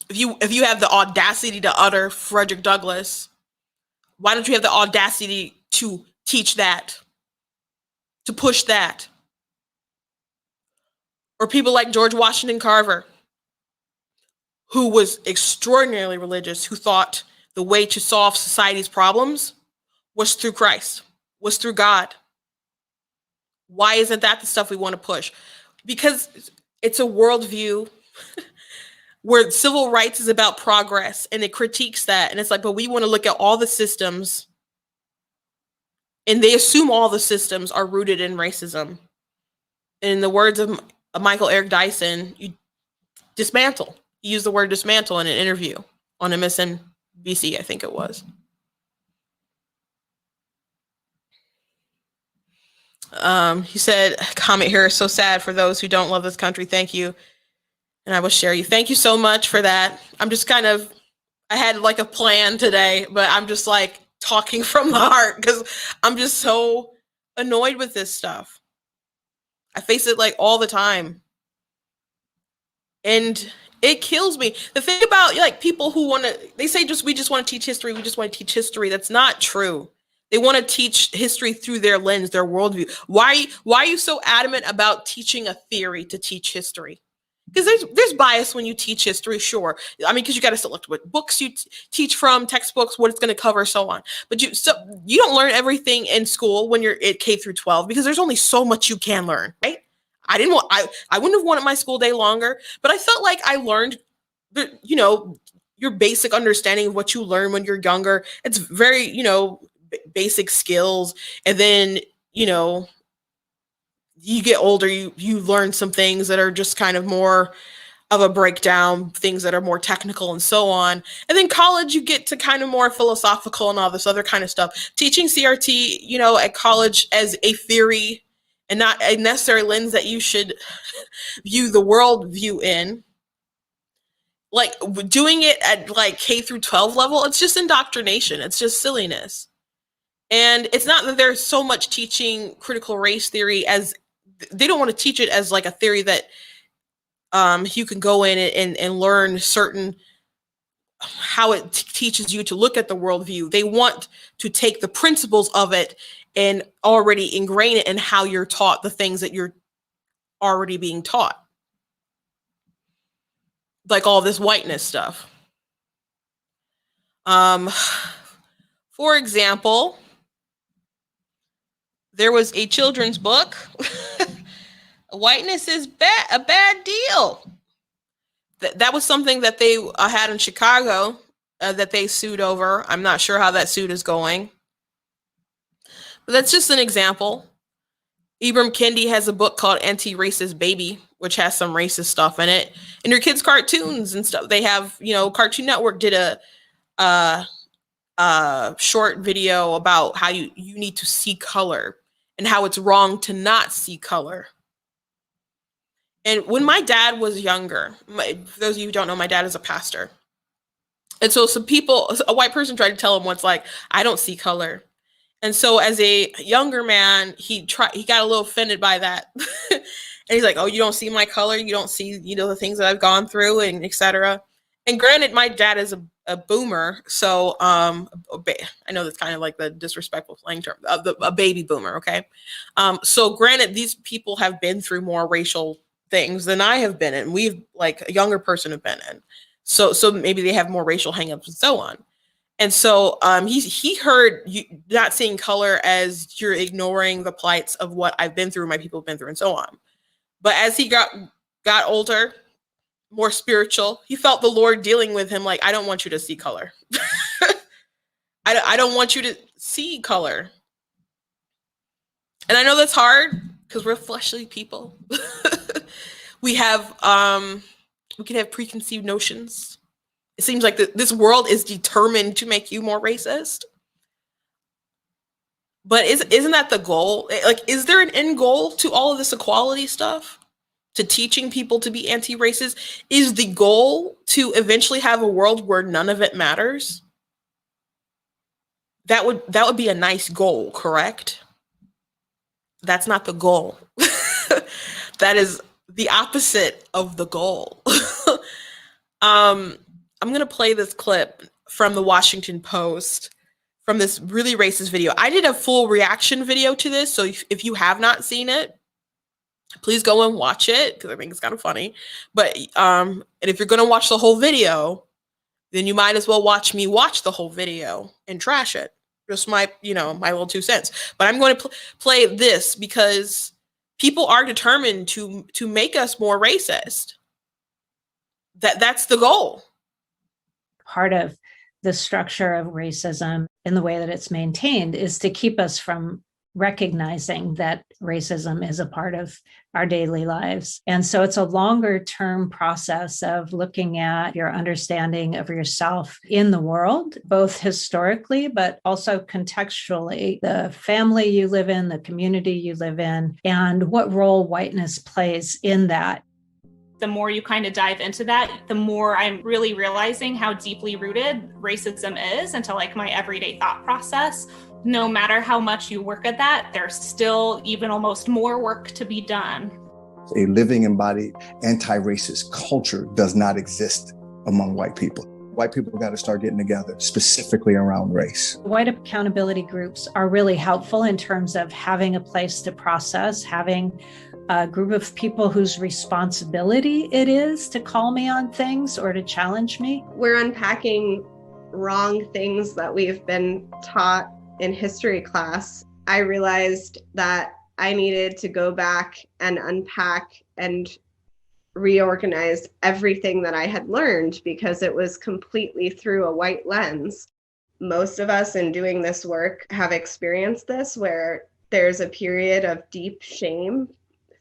If you have the audacity to utter Frederick Douglass, why don't you have the audacity to teach that, to push that? Or people like George Washington Carver, who was extraordinarily religious, who thought the way to solve society's problems was through Christ, was through God. Why isn't that the stuff we want to push? Because it's a worldview where civil rights is about progress, and it critiques that. And it's like, but we want to look at all the systems, and they assume all the systems are rooted in racism. In the words of Michael Eric Dyson, you dismantle. He used the word dismantle in an interview on MSNBC, I think it was. He said, comment here is so sad for those who don't love this country. Thank you. And I will share you. Thank you so much for that. I'm just I had like a plan today, but I'm just like talking from the heart because I'm just so annoyed with this stuff. I face it like all the time. And it kills me. The thing about like people who they say we just want to teach history. We just want to teach history. That's not true. They want to teach history through their lens, their worldview. Why are you so adamant about teaching a theory to teach history? Because there's bias when you teach history, sure. I mean, because you got to select what books you teach from, textbooks, what it's going to cover, so on. But you don't learn everything in school when you're at K through 12 because there's only so much you can learn, right? I wouldn't have wanted my school day longer, but I felt like I learned, your basic understanding of what you learn when you're younger. It's very, basic skills, and then you get older, you learn some things that are just kind of more of a breakdown, things that are more technical and so on. And then college, you get to kind of more philosophical and all this other kind of stuff. Teaching CRT, at college as a theory and not a necessary lens that you should view the world view in. Like doing it at like K through 12 level, it's just indoctrination. It's just silliness. And it's not that there's so much teaching critical race theory as they don't want to teach it as like a theory that you can go in and learn certain how it teaches you to look at the worldview. They want to take the principles of it and already ingrain it in how you're taught the things that you're already being taught. Like all this whiteness stuff. For example, there was a children's book. Whiteness is a bad deal. That was something that they had in Chicago that they sued over. I'm not sure how that suit is going. But that's just an example. Ibram Kendi has a book called Anti-Racist Baby, which has some racist stuff in it. And your kids' cartoons and stuff. They have, Cartoon Network did a short video about how you need to see color and how it's wrong to not see color. And when my dad was younger, for those of you who don't know, my dad is a pastor. And so a white person tried to tell him once, like, I don't see color. And so as a younger man, he got a little offended by that. And he's like, oh, you don't see my color? You don't see, the things that I've gone through and etc. And granted, my dad is a boomer. So I know that's kind of like the disrespectful slang term, a baby boomer. Okay. So granted, these people have been through more racial things than I have been in. We've, like, a younger person have been in. So maybe they have more racial hangups and so on. And so he heard you not seeing color as you're ignoring the plights of what I've been through, my people have been through, and so on. But as he got older, more spiritual, he felt the Lord dealing with him like, I don't want you to see color. I don't want you to see color. And I know that's hard because we're fleshly people. We have we can have preconceived notions. It seems like this world is determined to make you more racist. But isn't that the goal? Like, is there an end goal to all of this equality stuff? To teaching people to be anti-racist? Is the goal to eventually have a world where none of it matters? That would be a nice goal, correct? That's not the goal. That is the opposite of the goal. I'm going to play this clip from the Washington Post from this really racist video. I did a full reaction video to this, so if you have not seen it, please go and watch it because I think it's kind of funny. But and if you're going to watch the whole video, then you might as well watch me watch the whole video and trash it. Just my little 2 cents. But I'm going to play this because people are determined to make us more racist. That's the goal. Part of the structure of racism and the way that it's maintained is to keep us from recognizing that racism is a part of our daily lives. And so it's a longer term process of looking at your understanding of yourself in the world, both historically, but also contextually, the family you live in, the community you live in, and what role whiteness plays in that. The more you kind of dive into that, the more I'm really realizing how deeply rooted racism is into like my everyday thought process. No matter how much you work at that, there's still even almost more work to be done. A living, embodied anti-racist culture does not exist among white people. White people got to start getting together, specifically around race. White accountability groups are really helpful in terms of having a place to process, having a group of people whose responsibility it is to call me on things or to challenge me. We're unpacking wrong things that we've been taught in history class. I realized that I needed to go back and unpack and reorganize everything that I had learned because it was completely through a white lens. Most of us in doing this work have experienced this, where there's a period of deep shame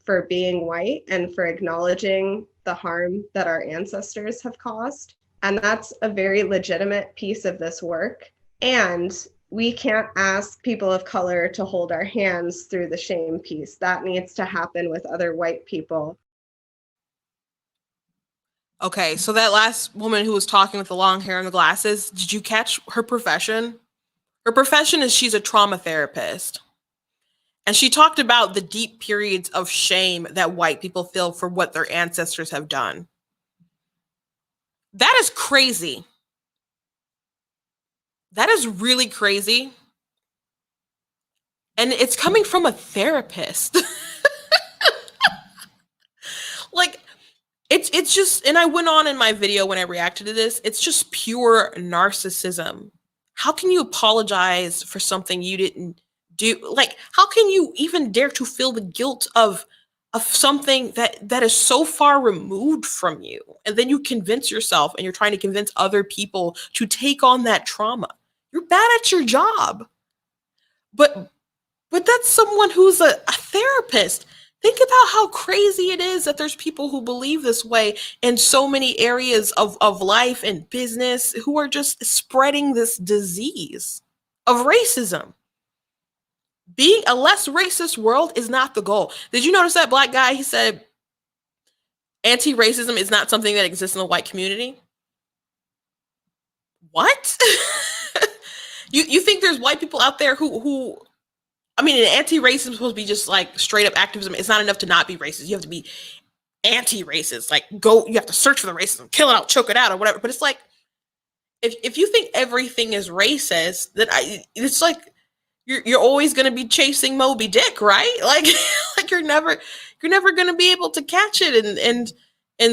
for being white and for acknowledging the harm that our ancestors have caused. And that's a very legitimate piece of this work. And we can't ask people of color to hold our hands through the shame piece. That needs to happen with other white people. Okay, so that last woman who was talking with the long hair and the glasses, did you catch her profession? Her profession is she's a trauma therapist. And she talked about the deep periods of shame that white people feel for what their ancestors have done. That is crazy. That is really crazy. And it's coming from a therapist. Like, it's just, and I went on in my video when I reacted to this, it's just pure narcissism. how can you apologize for something you didn't do? Like, how can you even dare to feel the guilt of something that is so far removed from you? And then you convince yourself, and you're trying to convince other people to take on that trauma. You're bad at your job. But that's someone who's a therapist. Think about how crazy it is that there's people who believe this way in so many areas of life and business, who are just spreading this disease of racism. Being a less racist world is not the goal. Did you notice that black guy? He said anti-racism is not something that exists in the white community. What? you think there's white people out there who I mean, anti-racism is supposed to be just like straight up activism. It's not enough to not be racist. You have to be anti-racist. Like, you have to search for the racism, kill it out, choke it out, or whatever. But it's like, if you think everything is racist, then it's like you're always going to be chasing Moby Dick, right? Like, like you're never going to be able to catch it and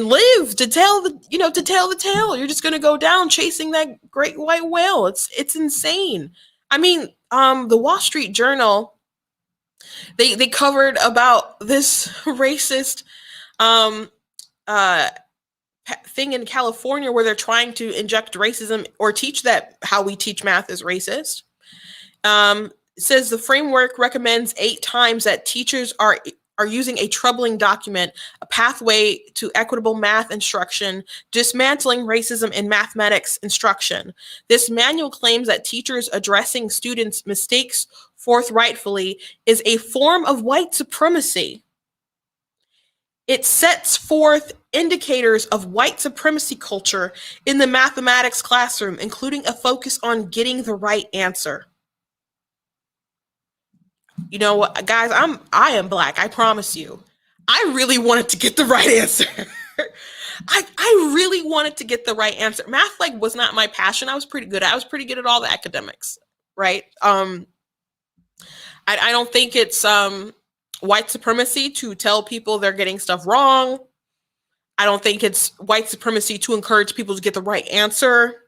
live to tell the tale. You're just going to go down chasing that great white whale. It's insane. I mean, the Wall Street Journal, they covered about this racist thing in California where they're trying to inject racism or teach that how we teach math is racist. It says the framework recommends 8 times that teachers are using a troubling document, A Pathway to Equitable Math Instruction, Dismantling Racism in Mathematics Instruction. This manual claims that teachers addressing students' mistakes forthrightfully is a form of white supremacy. It sets forth indicators of white supremacy culture in the mathematics classroom, including a focus on getting the right answer. You know what, guys, I am black, I promise you. I really wanted to get the right answer. I really wanted to get the right answer. Math was not my passion. I was pretty good at all the academics, right? I don't think it's white supremacy to tell people they're getting stuff wrong. I don't think it's white supremacy to encourage people to get the right answer.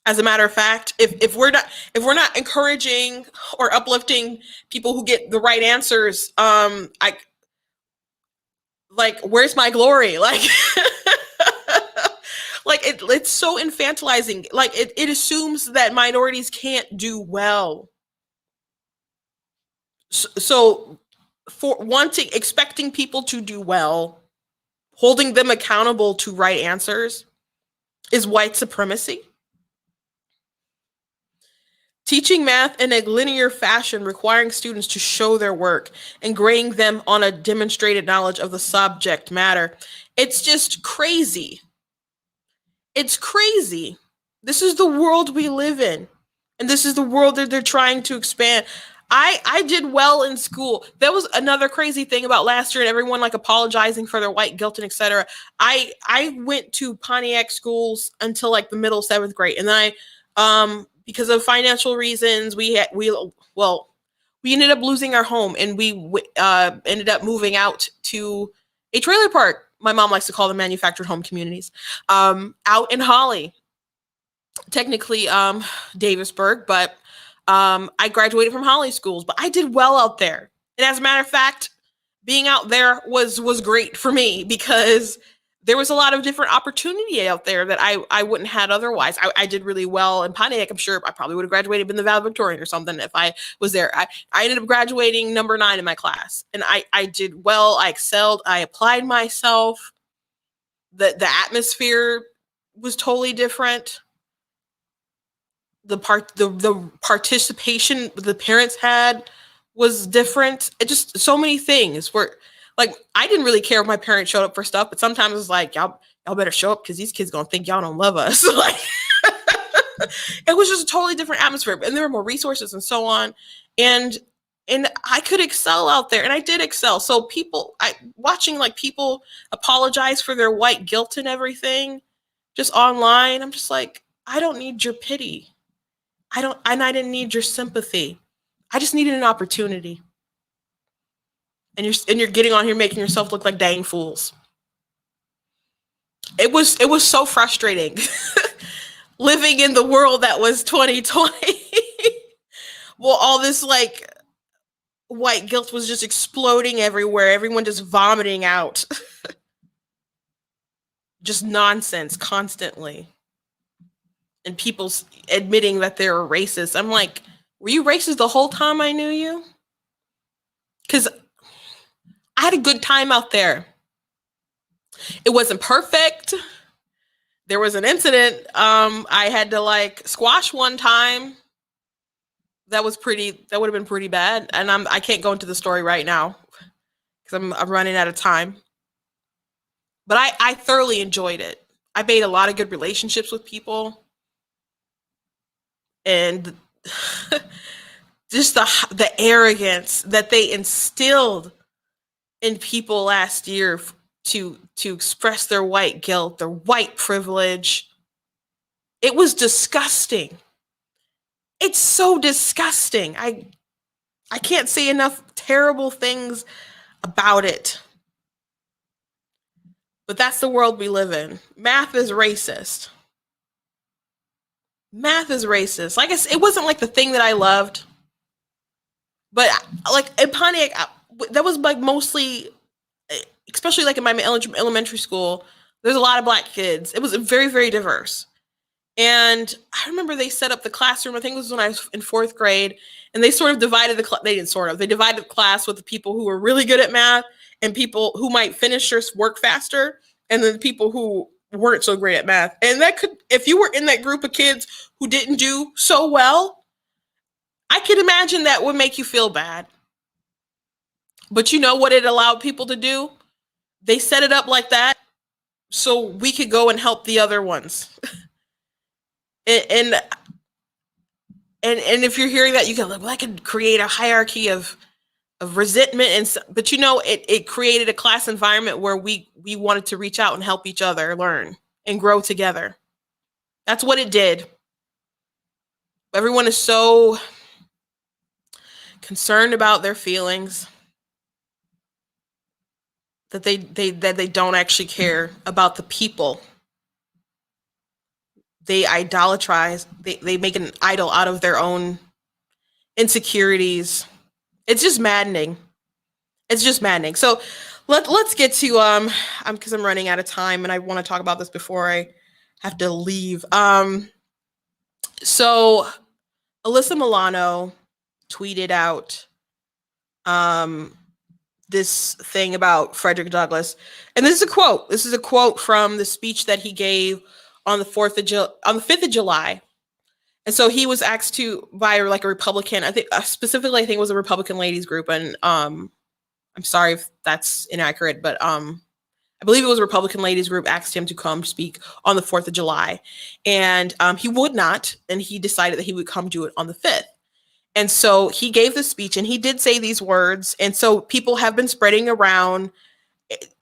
As a matter of fact, if we're not encouraging or uplifting people who get the right answers, where's my glory? It's so infantilizing. It assumes that minorities can't do well. So for expecting people to do well, holding them accountable to right answers is white supremacy. Teaching math in a linear fashion, requiring students to show their work and grading them on a demonstrated knowledge of the subject matter. It's just crazy. It's crazy. This is the world we live in. And this is the world that they're trying to expand. I did well in school. That was another crazy thing about last year and everyone apologizing for their white guilt and etc. I went to Pontiac schools until the middle 7th grade. And then because of financial reasons, we ended up losing our home, and we ended up moving out to a trailer park. My mom likes to call them manufactured home communities, out in Holly, technically Davisburg, but I graduated from Holly schools, but I did well out there. And as a matter of fact, being out there was great for me because there was a lot of different opportunity out there that I wouldn't have had otherwise. I did really well in Pontiac. I'm sure I probably would have graduated in the valedictorian or something if I was there. I ended up graduating number 9 in my class, and I did well. I excelled. I applied myself. The atmosphere was totally different. The participation the parents had was different. It just so many things were. I didn't really care if my parents showed up for stuff, but sometimes it's y'all better show up because these kids gonna think y'all don't love us. It was just a totally different atmosphere, and there were more resources and so on. And I could excel out there, and I did excel. So watching people apologize for their white guilt and everything, just online, I'm just I don't need your pity. I didn't need your sympathy. I just needed an opportunity. And you're getting on here making yourself look like dang fools. It was so frustrating. living in the world that was 2020. Well, all this like white guilt was just exploding everywhere. Everyone just vomiting out just nonsense constantly. And people admitting that they're racist. I'm like, were you racist the whole time I knew you? Because I had a good time out there. It wasn't perfect. There was an incident I had to like squash one time. That would have been pretty bad. And I can't go into the story right now because I'm running out of time. But I thoroughly enjoyed it. I made a lot of good relationships with people. And just the arrogance that they instilled in people last year to express their white guilt, their white privilege. It was disgusting. It's so disgusting. I can't say enough terrible things about it. But that's the world we live in. Math is racist. Math is racist. Like it wasn't like the thing that I loved. But like in Pontiac, that was like mostly, especially like in my elementary school, there's a lot of Black kids. It was very, very diverse. And I remember they set up the classroom, I think it was when I was in 4th grade, and they sort of divided they divided the class with the people who were really good at math and people who might finish or work faster, and then the people who weren't so great at math. And that could, if you were in that group of kids who didn't do so well, I could imagine that would make you feel bad. But you know what it allowed people to do? They set it up like that so we could go and help the other ones. And if you're hearing that, you can like, well, I could create a hierarchy of resentment, but you know, it created a class environment where we wanted to reach out and help each other learn and grow together. That's what it did. Everyone is so concerned about their feelings that they don't actually care about the people. They idolatrize, they make an idol out of their own insecurities. It's just maddening. It's just maddening. So let's get to because I'm running out of time and I want to talk about this before I have to leave. So Alyssa Milano tweeted out this thing about Frederick Douglass. And this is a quote. This is a quote from the speech that he gave on the 5th of July. And so he was asked to by like a Republican, I think specifically, I think it was a Republican ladies group. And I'm sorry if that's inaccurate, but I believe it was a Republican ladies group asked him to come speak on the 4th of July. And he would not. And he decided that he would come do it on the 5th. And so he gave the speech and he did say these words. And so people have been spreading around,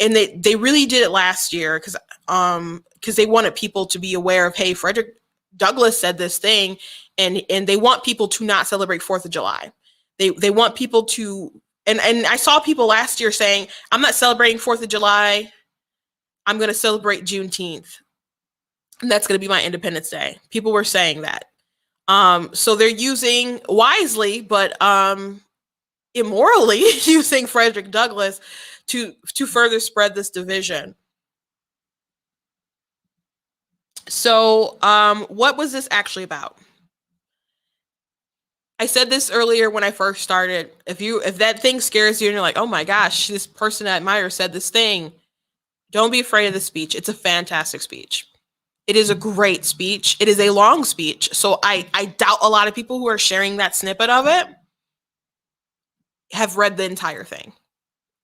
and they really did it last year because they wanted people to be aware of, hey, Frederick Douglass said this thing, and they want people to not celebrate 4th of July. They want people to, and I saw people last year saying, I'm not celebrating 4th of July. I'm going to celebrate Juneteenth. And that's going to be my Independence Day. People were saying that. So they're using wisely, but immorally using Frederick Douglass to further spread this division. So what was this actually about? I said this earlier when I first started. If that thing scares you and you're like, oh my gosh, this person I admire said this thing, don't be afraid of the speech. It's a fantastic speech. It is a great speech. It is a long speech. So I doubt a lot of people who are sharing that snippet of it have read the entire thing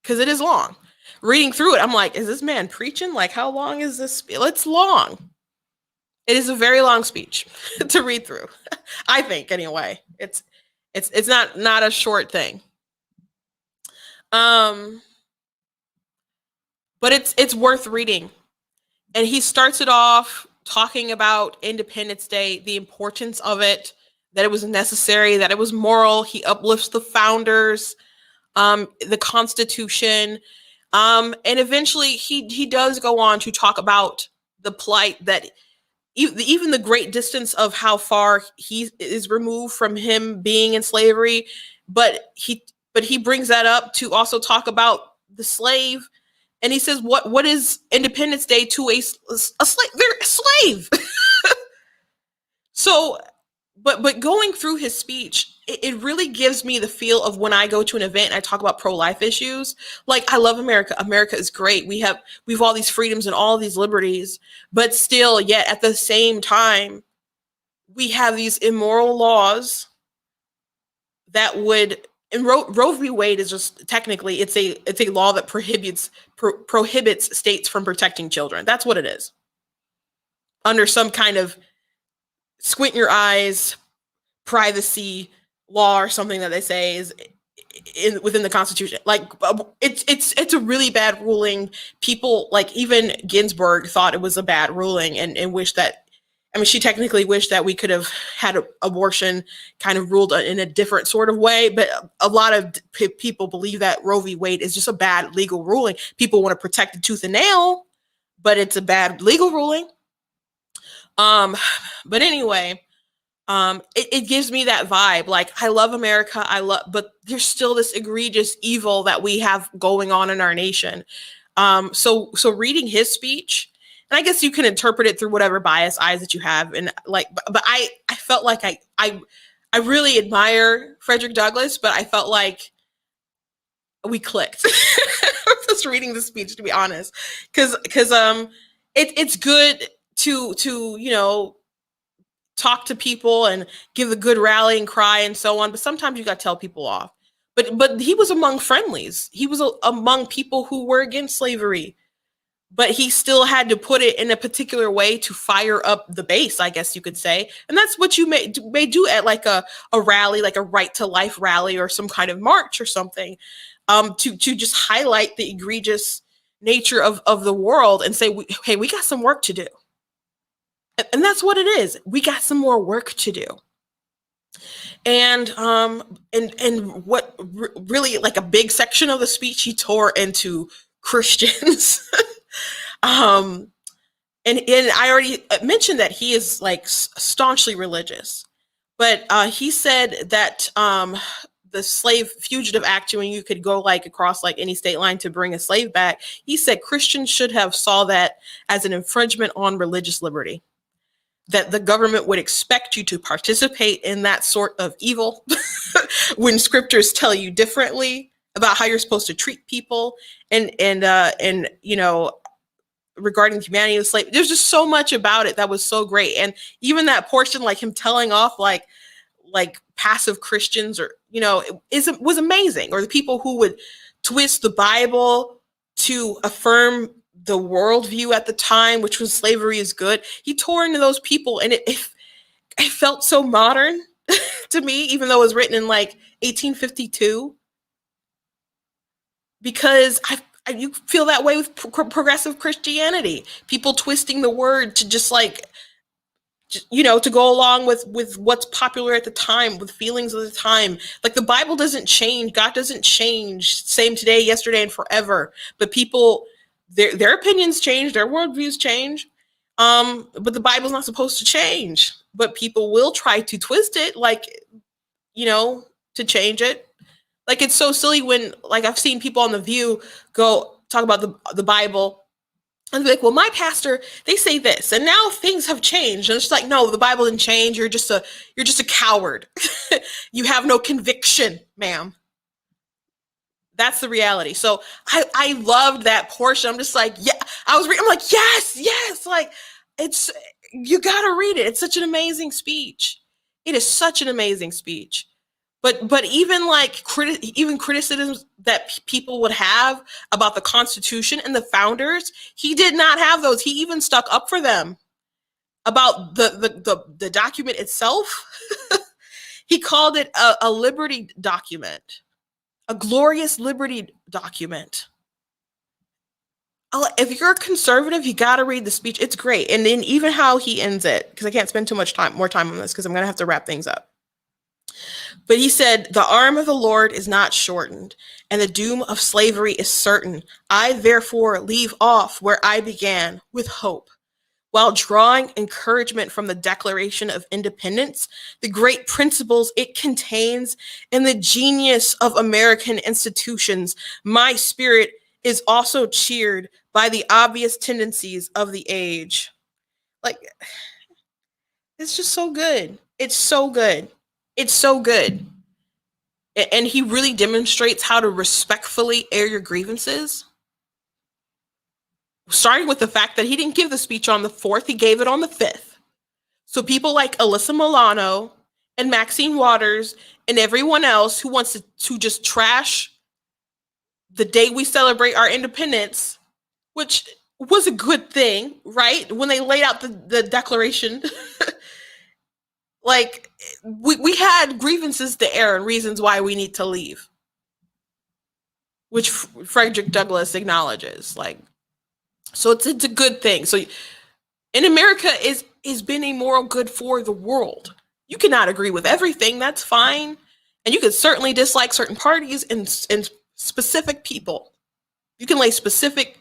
because it is long. Reading through it, I'm like, is this man preaching? Like, how long is this? It's long. It is a very long speech to read through. I think anyway, it's not a short thing. But it's worth reading. And he starts it off talking about Independence Day, the importance of it, that it was necessary, that it was moral. He uplifts the founders, the Constitution. And eventually he does go on to talk about the plight that even the great distance of how far he is removed from him being in slavery, but he brings that up to also talk about the slave, and he says, what is Independence Day to a slave? They're a slave. So, but going through his speech, it really gives me the feel of when I go to an event and I talk about pro-life issues. Like, I love America. America is great. We've all these freedoms and all these liberties, but still, yet at the same time, we have these immoral laws that would. And Roe v. Wade is just technically it's a law that prohibits states from protecting children. That's what it is. Under some kind of squint your eyes privacy law or something that they say is within the Constitution. Like, it's a really bad ruling. People, like, even Ginsburg thought it was a bad ruling and wished that. I mean, she technically wished that we could have had abortion kind of ruled in a different sort of way, but a lot of people believe that Roe v. Wade is just a bad legal ruling. People want to protect it tooth and nail, but it's a bad legal ruling. But anyway, it gives me that vibe. Like, I love America, but there's still this egregious evil that we have going on in our nation. So reading his speech, and I guess you can interpret it through whatever bias eyes that you have. And like, but I felt like I really admire Frederick Douglass, but I felt like we clicked just reading the speech, to be honest, because it's good to talk to people and give a good rallying cry and so on, but sometimes you got to tell people off. But he was among friendlies. He was among people who were against slavery. But he still had to put it in a particular way to fire up the base, I guess you could say. And that's what you may do at like a rally, like a right to life rally or some kind of march or something, to just highlight the egregious nature of the world and say, hey, we got some work to do. And that's what it is. We got some more work to do. And what really, like, a big section of the speech, he tore into Christians. And I already mentioned that he is like staunchly religious, but he said that the Slave Fugitive Act, when you could go like across like any state line to bring a slave back, he said Christians should have saw that as an infringement on religious liberty, that the government would expect you to participate in that sort of evil when scriptures tell you differently about how you're supposed to treat people and regarding the humanity of slavery. There's just so much about it that was so great. And even that portion, like him telling off like passive Christians, or was amazing. Or the people who would twist the Bible to affirm the worldview at the time, which was slavery is good. He tore into those people, and it felt so modern to me, even though it was written in like 1852. Because you feel that way with progressive Christianity, people twisting the word to just like, to go along with what's popular at the time, with feelings of the time. Like, the Bible doesn't change. God doesn't change. Same today, yesterday, and forever. But people, their opinions change, their worldviews change. But the Bible's not supposed to change. But people will try to twist it, like, to change it. Like, it's so silly when, like, I've seen people on The View go talk about the Bible and be like, well, my pastor, they say this, and now things have changed. And it's like, no, the Bible didn't change. You're just a coward. You have no conviction, ma'am. That's the reality. So I loved that portion. I'm just like, yeah, I'm like, yes. Like, you got to read it. It's such an amazing speech. It is such an amazing speech. But even like even criticisms that people would have about the Constitution and the founders, he did not have those. He even stuck up for them about the document itself. He called it a liberty document, a glorious liberty document. If you're a conservative, you got to read the speech. It's great. And then even how he ends it, because I can't spend too much more time on this because I'm going to have to wrap things up. But he said, the arm of the Lord is not shortened, and the doom of slavery is certain. I therefore leave off where I began, with hope. while drawing encouragement from the Declaration of Independence, the great principles it contains, and the genius of American institutions, my spirit is also cheered by the obvious tendencies of the age. Like, it's just so good. It's so good. It's so good. And he really demonstrates how to respectfully air your grievances. Starting with the fact that he didn't give the speech on the 4th, he gave it on the 5th. So people like Alyssa Milano and Maxine Waters and everyone else who wants to just trash the day we celebrate our independence, which was a good thing, right? When they laid out the Declaration, like we had grievances to air and reasons why we need to leave, which Frederick Douglass acknowledges. Like, so it's a good thing. So in America is been a moral good for the world. You cannot agree with everything, that's fine. And you can certainly dislike certain parties and specific people. You can lay specific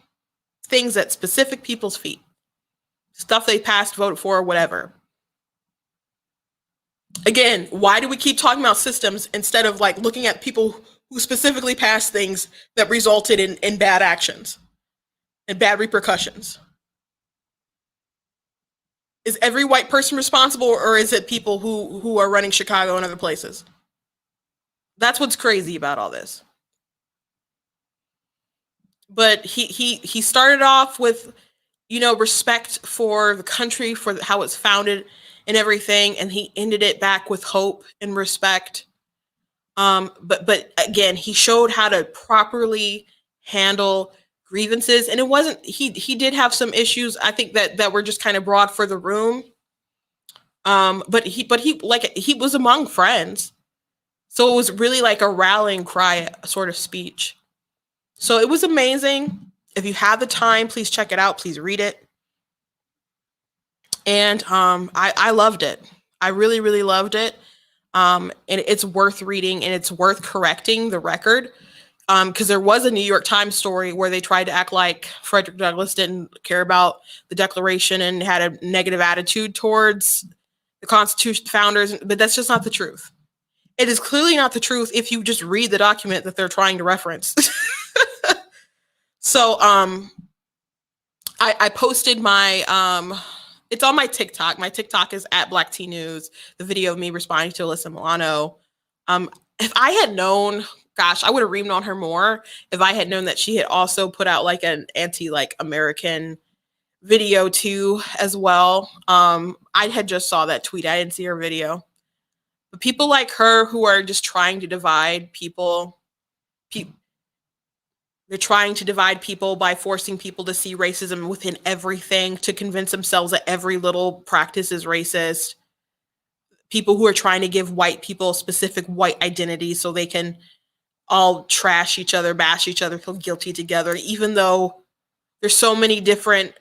things at specific people's feet. Stuff they passed, voted for, or whatever. Again, why do we keep talking about systems instead of like looking at people who specifically passed things that resulted in bad actions and bad repercussions? Is every white person responsible, or is it people who are running Chicago and other places? That's what's crazy about all this. But he started off with, respect for the country, for how it's founded and everything, and he ended it back with hope and respect. But again, he showed how to properly handle grievances, and it wasn't, he did have some issues, I think, that were just kind of broad for the room. But he was among friends, so it was really like a rallying cry sort of speech. So it was amazing. If you have the time, please check it out. Please read it. And I loved it. I really, really loved it. And it's worth reading, and it's worth correcting the record. Because there was a New York Times story where they tried to act like Frederick Douglass didn't care about the Declaration and had a negative attitude towards the Constitution founders, but that's just not the truth. It is clearly not the truth if you just read the document that they're trying to reference. So I posted my, it's on my TikTok. My TikTok is at Black Tea News, the video of me responding to Alyssa Milano. If I had known, gosh, I would have reamed on her more if I had known that she had also put out like an anti-American video too as well. I had just saw that tweet. I didn't see her video. But people like her who are just trying to divide people, they're trying to divide people by forcing people to see racism within everything, to convince themselves that every little practice is racist. People who are trying to give white people specific white identities so they can all trash each other, bash each other, feel guilty together, even though there's so many different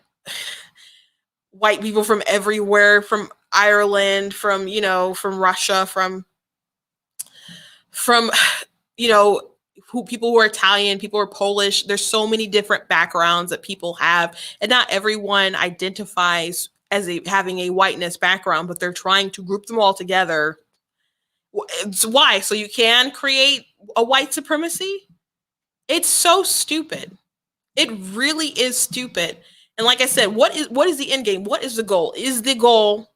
white people from everywhere, from Ireland, from Russia, from people who are Italian, people who are Polish. There's so many different backgrounds that people have, and not everyone identifies as having a whiteness background, but they're trying to group them all together. It's why? So you can create a white supremacy? It's so stupid. It really is stupid. And like I said, what is the end game? What is the goal? Is the goal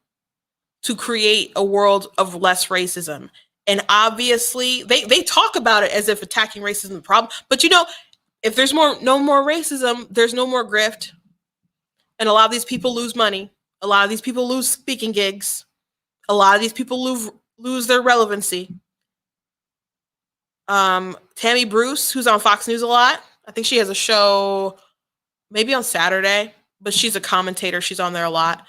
to create a world of less racism? And obviously, they talk about it as if attacking racism is the problem. But if there's no more racism, there's no more grift. And a lot of these people lose money. A lot of these people lose speaking gigs. A lot of these people lose their relevancy. Tammy Bruce, who's on Fox News a lot. I think she has a show maybe on Saturday, but she's a commentator. She's on there a lot.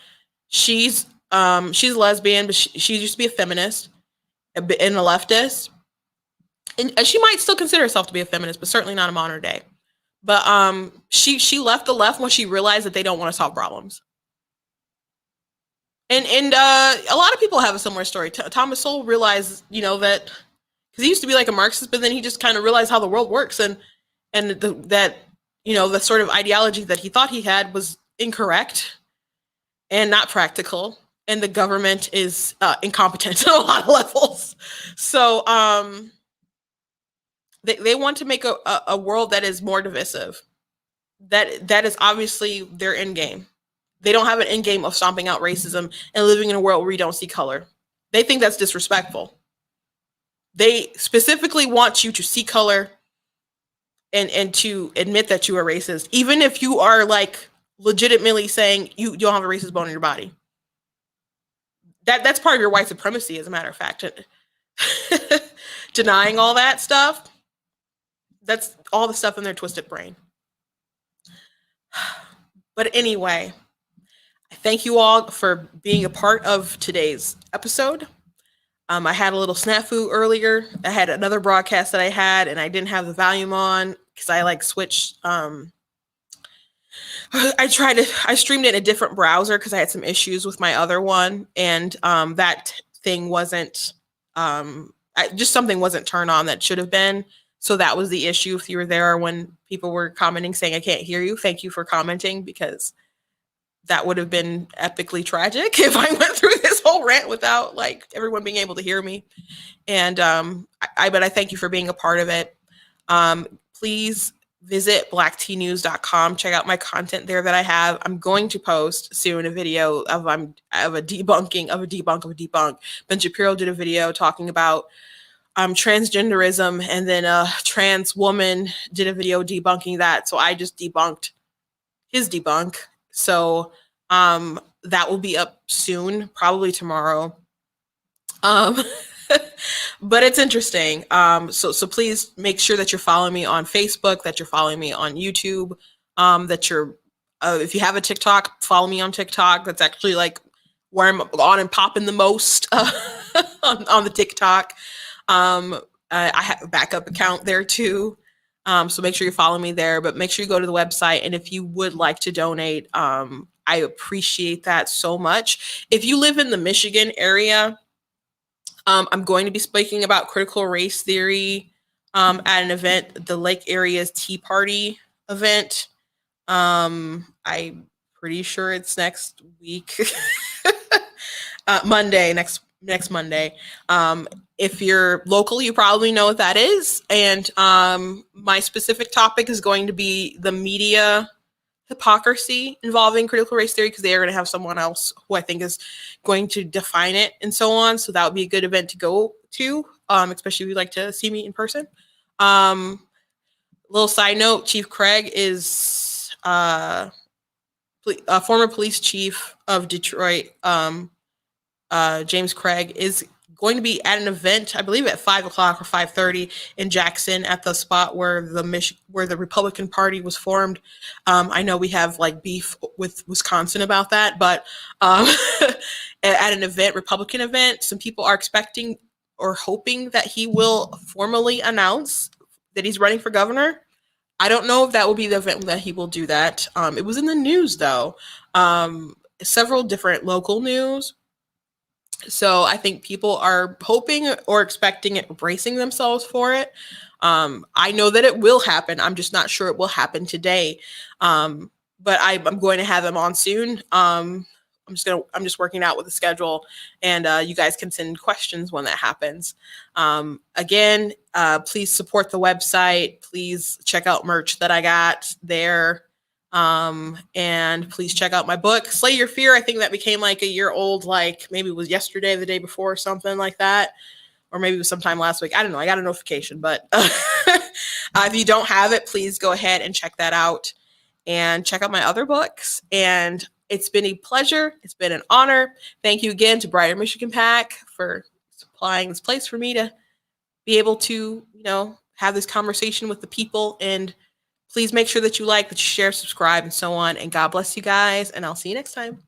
She's lesbian, but she used to be a feminist and a leftist. And she might still consider herself to be a feminist, but certainly not in modern day. But she left the left when she realized that they don't want to solve problems. And a lot of people have a similar story. Thomas Sowell realized, that because he used to be like a Marxist, but then he just kind of realized how the world works, and that the sort of ideology that he thought he had was incorrect. and not practical, and the government is incompetent on a lot of levels. So they want to make a world that is more divisive. That is obviously their end game. They don't have an end game of stomping out racism and living in a world where we don't see color. They think that's disrespectful. They specifically want you to see color and to admit that you are racist, even if you are like legitimately saying you don't have a racist bone in your body. That's part of your white supremacy, as a matter of fact. Denying all that stuff, that's all the stuff in their twisted brain. But anyway, I thank you all for being a part of today's episode. I had a little snafu earlier. I had another broadcast that I had, and I didn't have the volume on because I like switched. I streamed it in a different browser because I had some issues with my other one, and that thing wasn't, just something wasn't turned on that should have been. So that was the issue. If you were there when people were commenting saying, I can't hear you, thank you for commenting, because that would have been epically tragic if I went through this whole rant without like everyone being able to hear me. And but I thank you for being a part of it. Please visit blacktnews.com. Check out my content there that I have. I'm going to post soon a video of a debunk. Ben Shapiro did a video talking about transgenderism, and then a trans woman did a video debunking that. So I just debunked his debunk. So that will be up soon, probably tomorrow. But it's interesting. So please make sure that you're following me on Facebook, that you're following me on YouTube, that you're if you have a TikTok, follow me on TikTok. That's actually like where I'm on and popping the most on the TikTok. I have a backup account there too. So make sure you follow me there, but make sure you go to the website. And if you would like to donate, I appreciate that so much. If you live in the Michigan area, I'm going to be speaking about critical race theory at an event, the Lake Area's Tea Party event. I'm pretty sure it's next week, Monday, next Monday. If you're local, you probably know what that is. And my specific topic is going to be the media hypocrisy involving critical race theory, because they are going to have someone else who I think is going to define it and so on. So that would be a good event to go to, especially if you'd like to see me in person. Little side note, Chief Craig is a former police chief of Detroit. James Craig is going to be at an event, I believe at 5 o'clock or 5:30 in Jackson, at the spot where the Republican Party was formed. I know we have like beef with Wisconsin about that, but at an event, Republican event, some people are expecting or hoping that he will formally announce that he's running for governor. I don't know if that will be the event that he will do that. It was in the news though, several different local news. So I think people are hoping or expecting it, bracing themselves for it. I know that it will happen. I'm just not sure it will happen today. But I'm going to have them on soon. I'm just working out with the schedule, and you guys can send questions when that happens. Again, please support the website. Please check out merch that I got there. And please check out my book, Slay Your Fear. I think that became like a year old, like maybe it was yesterday, the day before, or something like that. Or maybe it was sometime last week. I don't know. I got a notification, but if you don't have it, please go ahead and check that out and check out my other books. And it's been a pleasure. It's been an honor. Thank you again to Brighter Michigan PAC for supplying this place for me to be able to, have this conversation with the people. And please make sure that you like, that you share, subscribe, and so on. And God bless you guys. And I'll see you next time.